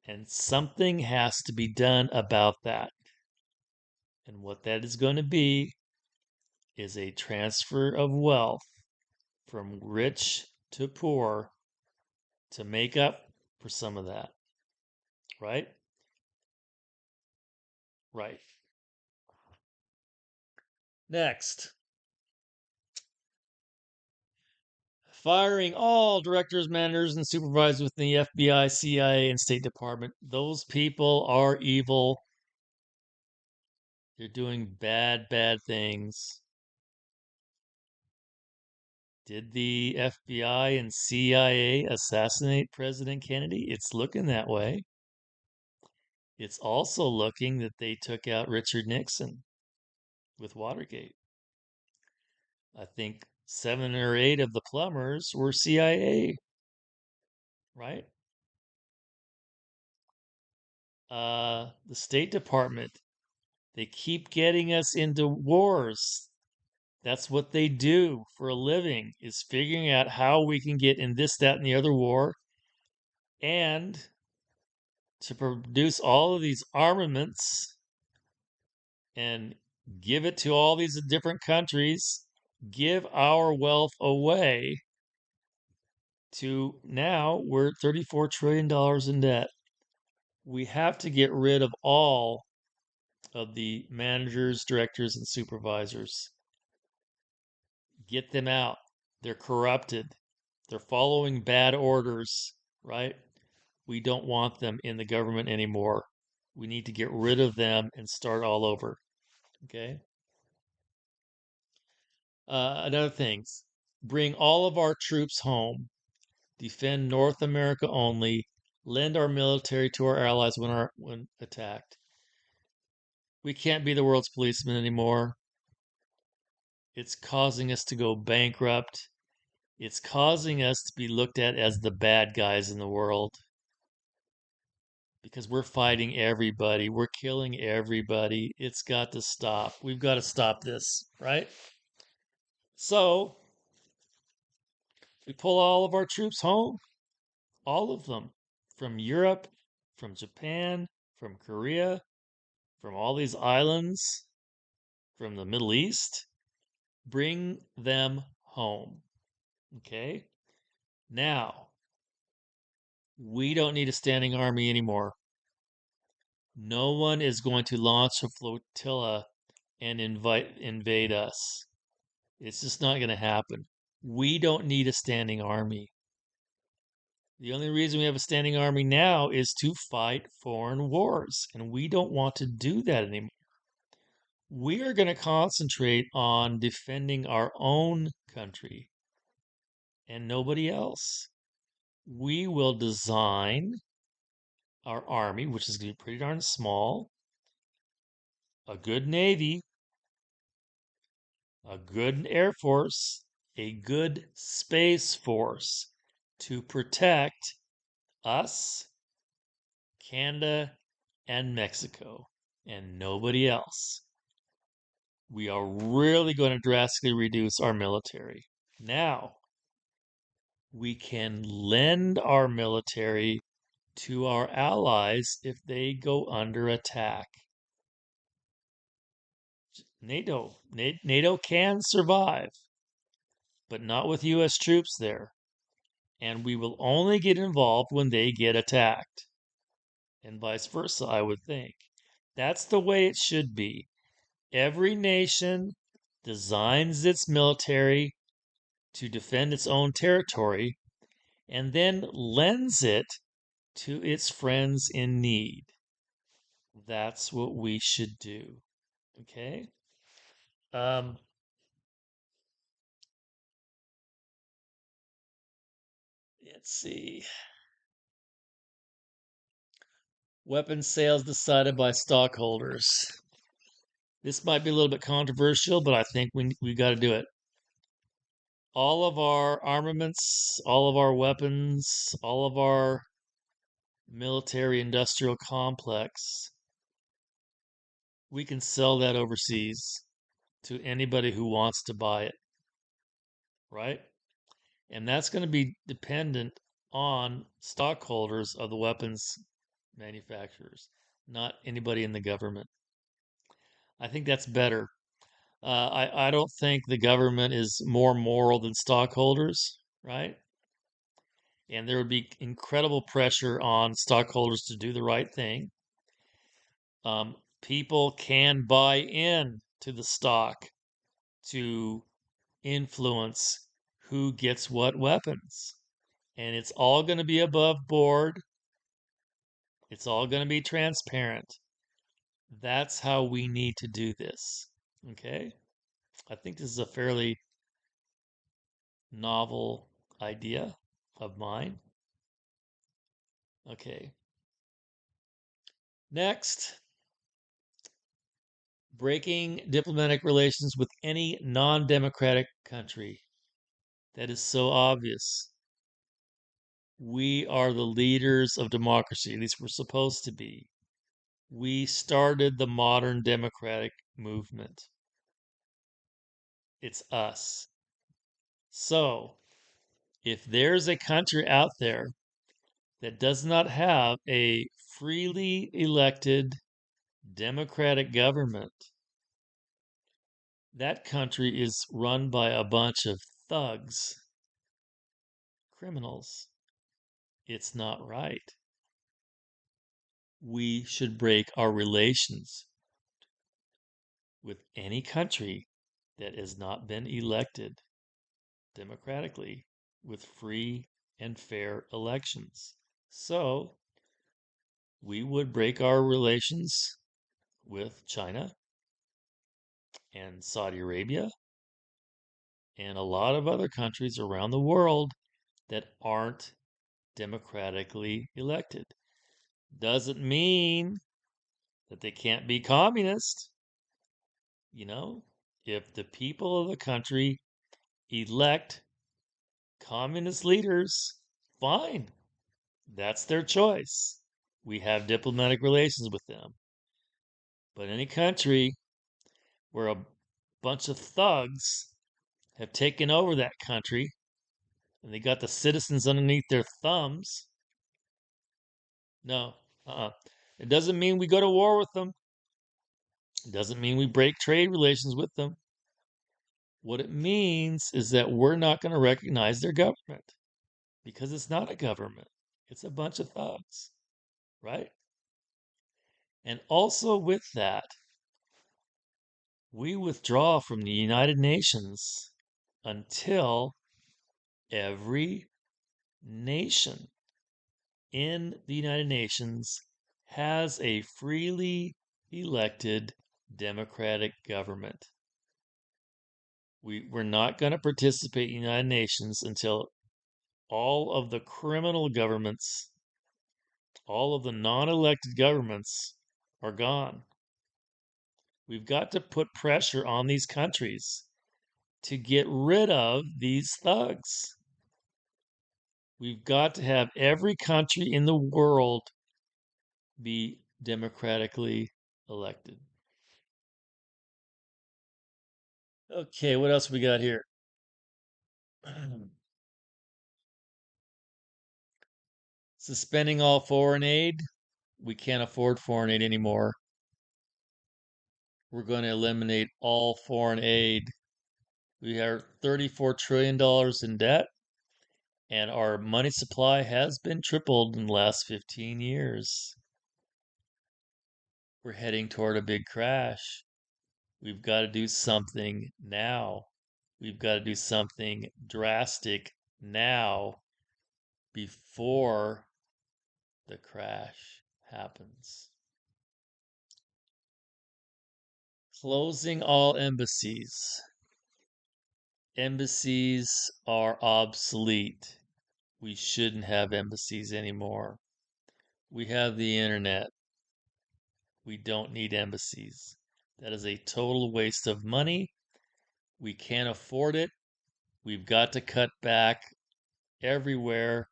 and something has to be done about that. And what that is going to be is a transfer of wealth from rich to poor to make up for some of that, right? Right. Next, firing all directors, managers, and supervisors within the FBI, CIA, and State Department. Those people are evil. They're doing bad, bad things. Did the FBI and CIA assassinate President Kennedy? It's looking that way. It's also looking that they took out Richard Nixon with Watergate. I think 7 or 8 of the plumbers were CIA, right? The State Department, they keep getting us into wars. That's what they do for a living, is figuring out how we can get in this, that, and the other war, and to produce all of these armaments and give it to all these different countries, give our wealth away to now we're $34 trillion in debt. We have to get rid of all of the managers, directors, and supervisors. Get them out. They're corrupted. They're following bad orders, right? We don't want them in the government anymore. We need to get rid of them and start all over. Okay. Another thing, bring all of our troops home, defend North America only, lend our military to our allies when attacked. We can't be the world's policeman anymore. It's causing us to go bankrupt. It's causing us to be looked at as the bad guys in the world. because we're fighting everybody. We're killing everybody. It's got to stop. We've got to stop this, right? So we pull all of our troops home, all of them, from Europe, from Japan, from Korea, from all these islands, from the Middle East. Bring them home. Okay? Now, we don't need a standing army anymore. No one is going to launch a flotilla and invade us. It's just not going to happen. We don't need a standing army. The only reason we have a standing army now is to fight foreign wars, and we don't want to do that anymore. We are going to concentrate on defending our own country and nobody else. We will design our army, which is going to be pretty darn small, a good navy, a good air force, a good space force to protect us, Canada, and Mexico, and nobody else. We are really going to drastically reduce our military. Now, we can lend our military to our allies if they go under attack. NATO can survive, but not with U.S. troops there. And we will only get involved when they get attacked, and vice versa, I would think. That's the way it should be. Every nation designs its military to defend its own territory and then lends it to its friends in need. That's what we should do. Okay? Um, let's see. Weapons sales decided by stockholders. This might be a little bit controversial, but I think we got to do it. All of our armaments, all of our weapons, all of our military industrial complex, we can sell that overseas to anybody who wants to buy it, right? And that's going to be dependent on stockholders of the weapons manufacturers, not anybody in the government. I think that's better. I don't think the government is more moral than stockholders, right? And there would be incredible pressure on stockholders to do the right thing. People can buy in to the stock to influence who gets what weapons. And it's all going to be above board. It's all going to be transparent. That's how we need to do this. Okay? I think this is a fairly novel idea of mine. Okay. Next, breaking diplomatic relations with any non democratic country. That is so obvious. We are the leaders of democracy, at least we're supposed to be. We started the modern democratic movement. It's us. So, if there's a country out there that does not have a freely elected democratic government, that country is run by a bunch of thugs, criminals. It's not right. We should break our relations with any country that has not been elected democratically with free and fair elections. So, we would break our relations with China and Saudi Arabia and a lot of other countries around the world that aren't democratically elected. Doesn't mean that they can't be communist. You know, if the people of the country elect communist leaders, fine. That's their choice. We have diplomatic relations with them. But any country where a bunch of thugs have taken over that country and they got the citizens underneath their thumbs, no, it doesn't mean we go to war with them. It doesn't mean we break trade relations with them. What it means is that we're not going to recognize their government because it's not a government. It's a bunch of thugs, right? And also with that, we withdraw from the United Nations until every nation in the United Nations has a freely elected democratic government. We're not going to participate in the United Nations until all of the criminal governments, all of the non elected governments are gone. We've got to put pressure on these countries to get rid of these thugs. We've got to have every country in the world be democratically elected. Okay, what else we got here? Suspending all foreign aid. We can't afford foreign aid anymore. We're going to eliminate all foreign aid. We are $34 trillion in debt, and our money supply has been tripled in the last 15 years. We're heading toward a big crash. We've got to do something now. We've got to do something drastic now before the crash happens. Closing all embassies. Embassies are obsolete. We shouldn't have embassies anymore. We have the internet. We don't need embassies. That is a total waste of money. We can't afford it. We've got to cut back everywhere.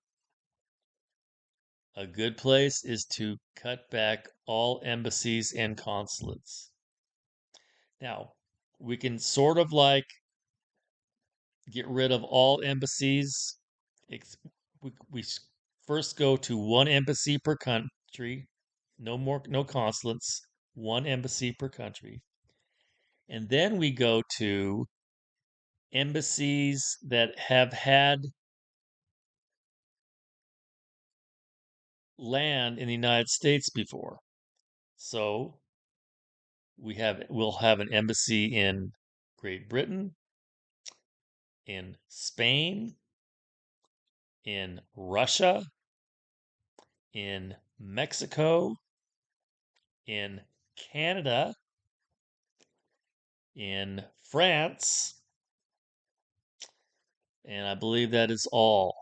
A good place is to cut back all embassies and consulates. Now, we can sort of like get rid of all embassies. We first go to one embassy per country, no consulates, one embassy per country. And then we go to embassies that have had land in the United States before. So we'll have an embassy in Great Britain, in Spain, in Russia, in Mexico, in Canada, in France, and I believe that is all.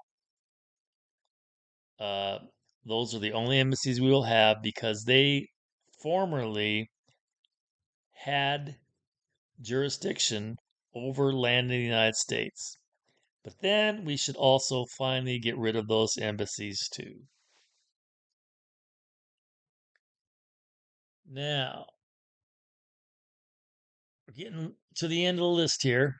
Uh, those are the only embassies we will have because they formerly had jurisdiction over land in the United States. But then we should also finally get rid of those embassies too. Now, we're getting to the end of the list here.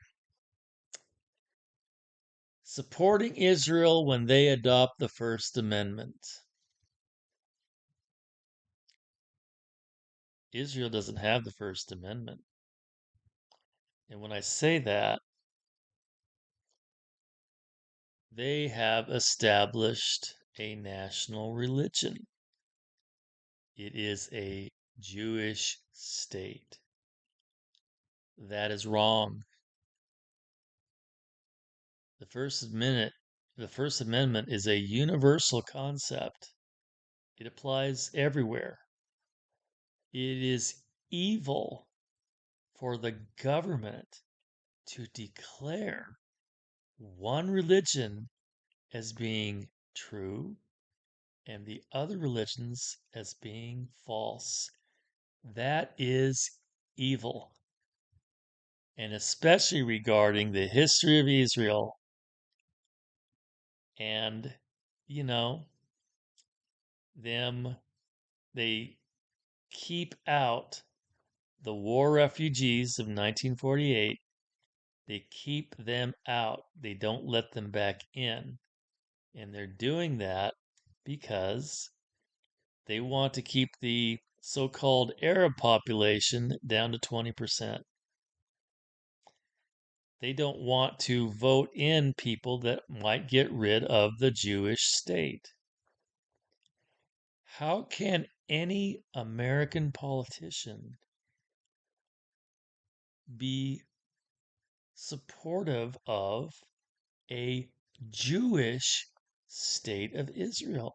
Supporting Israel when they adopt the First Amendment. Israel doesn't have the First Amendment. And when I say that, they have established a national religion. It is a Jewish state. That is wrong. The First Amendment is a universal concept. It applies everywhere. It is evil for the government to declare one religion as being true and the other religions as being false. That is evil. And especially regarding the history of Israel and, you know, them they keep out the war refugees of 1948. They keep them out. They don't let them back in. And they're doing that because they want to keep the so-called Arab population down to 20%. They don't want to vote in people that might get rid of the Jewish state. How can any American politician be supportive of a Jewish state of Israel?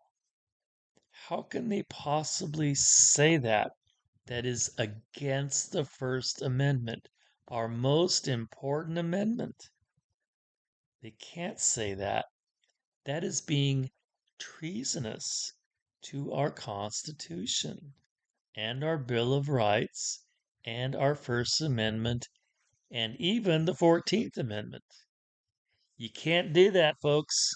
How can they possibly say that? That is against the First Amendment, our most important amendment. They can't say that. That is being treasonous to our Constitution and our Bill of Rights and our First Amendment and even the 14th Amendment. You can't do that, folks.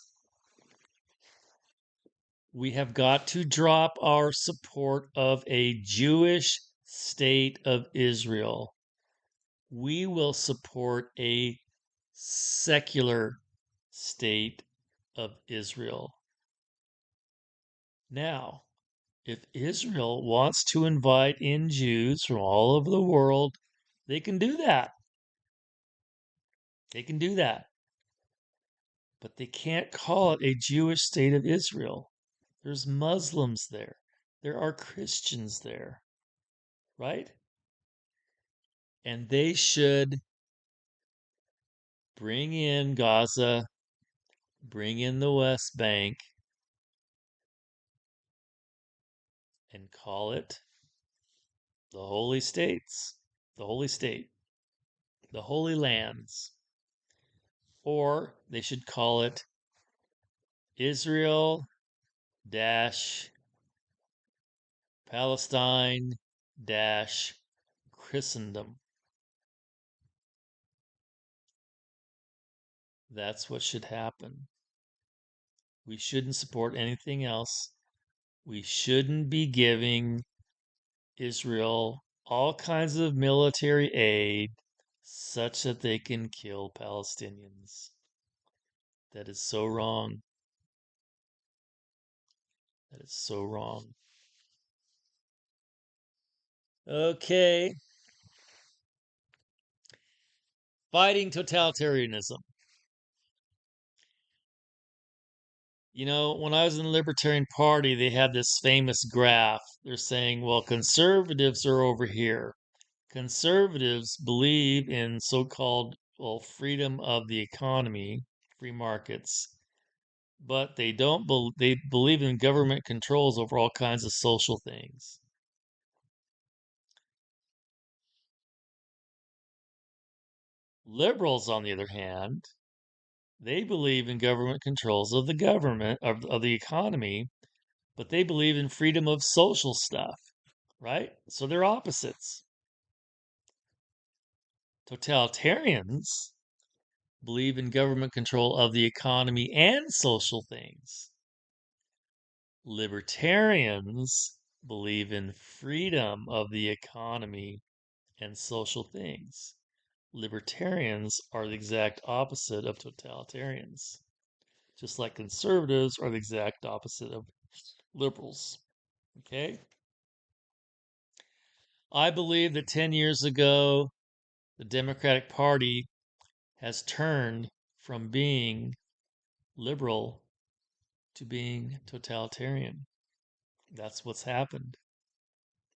We have got to drop our support of a Jewish state of Israel. We will support a secular state of Israel. Now, if Israel wants to invite in Jews from all over the world, they can do that. They can do that. But they can't call it a Jewish state of Israel. There's Muslims there. There are Christians there, right? And they should bring in Gaza, bring in the West Bank, and call it the Holy States, the Holy State, the Holy Lands. Or they should call it Israel dash Palestine dash Christendom. That's what should happen. We shouldn't support anything else. We shouldn't be giving Israel all kinds of military aid such that they can kill Palestinians. That is so wrong. That is so wrong. Okay. Fighting totalitarianism. You know, when I was in the Libertarian Party, they had this famous graph. They're saying, well, conservatives are over here. Conservatives believe in so-called, well, freedom of the economy, free markets, but they don't they believe in government controls over all kinds of social things. Liberals, on the other hand, they believe in government controls of the government of the economy, but they believe in freedom of social stuff, right? So they're opposites. Totalitarians believe in government control of the economy and social things. Libertarians believe in freedom of the economy and social things. Libertarians are the exact opposite of totalitarians, just like conservatives are the exact opposite of liberals. Okay? I believe that 10 years ago, the Democratic Party has turned from being liberal to being totalitarian. That's what's happened,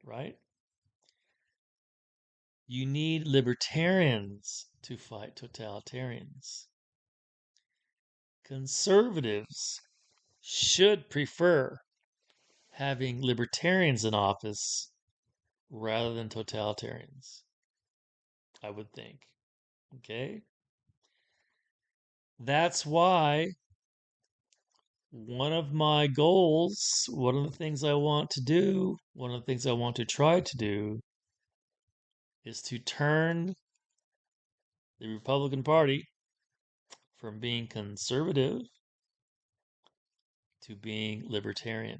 right? You need libertarians to fight totalitarians. Conservatives should prefer having libertarians in office rather than totalitarians, I would think. Okay? That's why one of my goals, one of the things I want to do, one of the things I want to try to do is to turn the Republican Party from being conservative to being libertarian.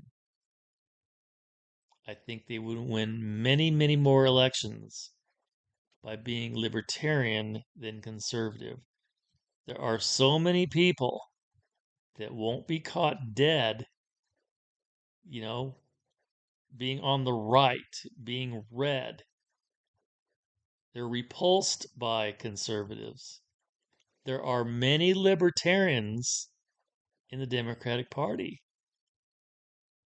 I think they would win many, many more elections by being libertarian than conservative. There are so many people that won't be caught dead, you know, being on the right, being red. They're repulsed by conservatives. There are many libertarians in the Democratic Party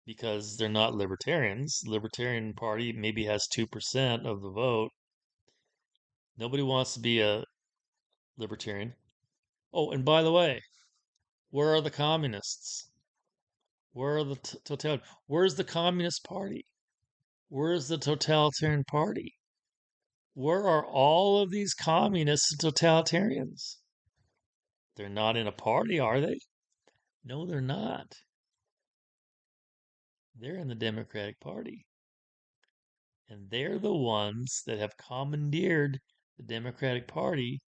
because they're not libertarians. The Libertarian Party maybe has 2% of the vote. Nobody wants to be a libertarian. Oh, and by the way, where are the communists? Where are the totalitarian? Where's the Communist Party? Where's the Totalitarian Party? Where are all of these communists and totalitarians? They're not in a party, are they? No, they're not. They're in the Democratic Party. And they're the ones that have commandeered the Democratic Party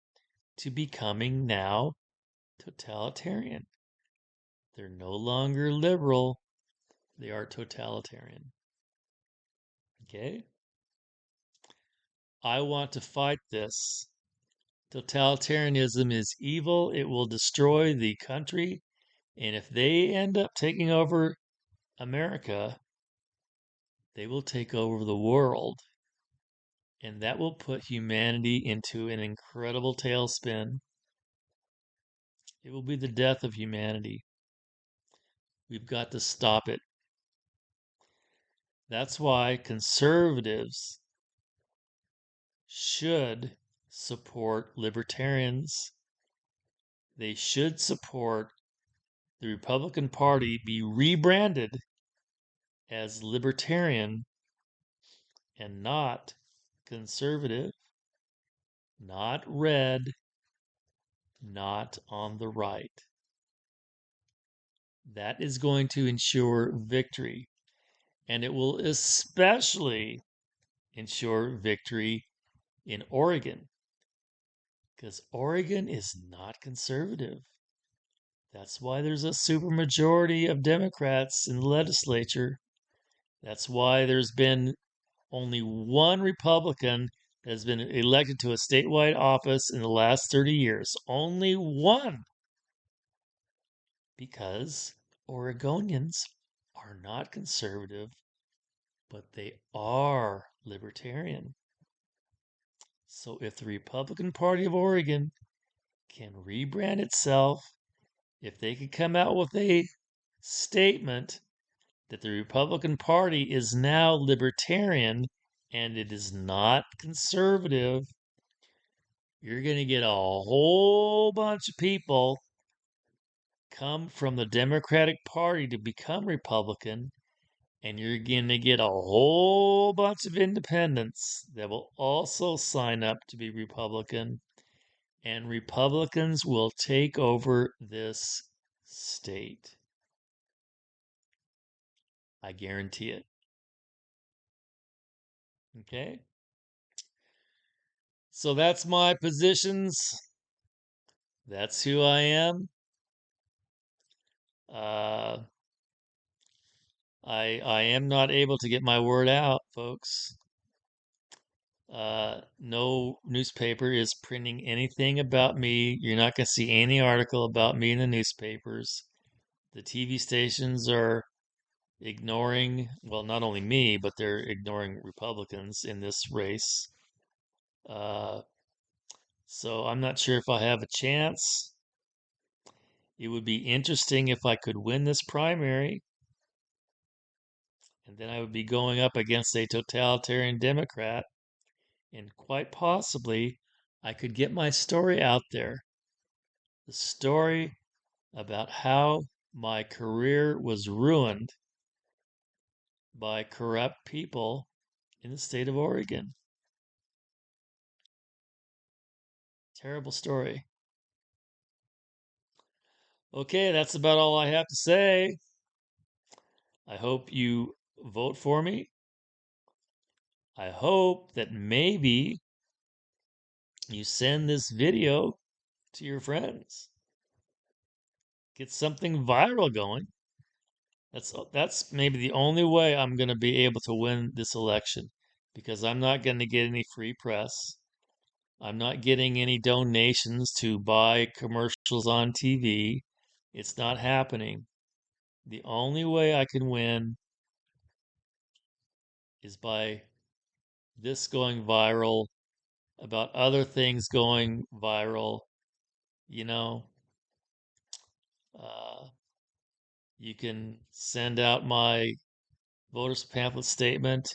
to becoming now totalitarian. They're no longer liberal, they are totalitarian. Okay? I want to fight this. Totalitarianism is evil, it will destroy the country, and if they end up taking over America, they will take over the world. And that will put humanity into an incredible tailspin. It will be the death of humanity. We've got to stop it. That's why conservatives should support libertarians. They should support the Republican Party be rebranded as libertarian and not conservative, not red, not on the right. That is going to ensure victory, and it will especially ensure victory in Oregon, because Oregon is not conservative. That's why there's a supermajority of Democrats in the legislature. That's why there's been only one Republican that has been elected to a statewide office in the last 30 years. Only one. Because Oregonians are not conservative, but they are libertarian. So if the Republican Party of Oregon can rebrand itself, if they could come out with a statement that the Republican Party is now libertarian and it is not conservative, you're going to get a whole bunch of people come from the Democratic Party to become Republican, and you're going to get a whole bunch of independents that will also sign up to be Republican, and Republicans will take over this state. I guarantee it. Okay? So that's my positions. That's who I am. Uh, I am not able to get my word out, folks. No newspaper is printing anything about me. You're not going to see any article about me in the newspapers. The TV stations are ignoring, well, not only me, but they're ignoring Republicans in this race. Uh, so I'm not sure if I have a chance. It would be interesting if I could win this primary, and then I would be going up against a totalitarian Democrat, and quite possibly I could get my story out there. The story about how my career was ruined by corrupt people in the state of Oregon. Terrible story. Okay, that's about all I have to say. I hope you vote for me. I hope that maybe you send this video to your friends. Get something viral going. That's maybe the only way I'm going to be able to win this election because I'm not going to get any free press. I'm not getting any donations to buy commercials on TV. It's not happening. The only way I can win is by this going viral, about other things going viral. You know, uh, you can send out my voters pamphlet statement.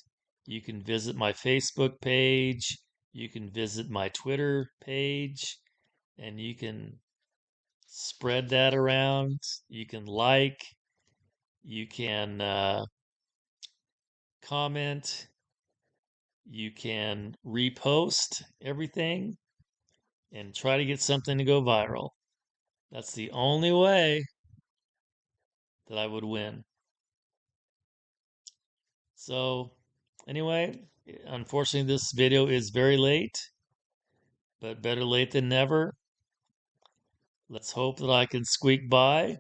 You can visit my Facebook page. You can visit my Twitter page, and you can spread that around. You can like, you can comment, you can repost everything and try to get something to go viral. That's the only way that I would win. So, anyway, unfortunately, this video is very late, but better late than never. Let's hope that I can squeak by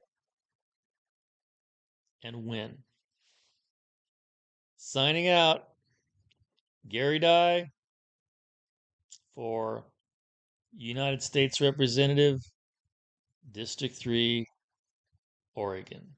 and win. Signing out, Gary Dye for United States Representative, District 3, Oregon.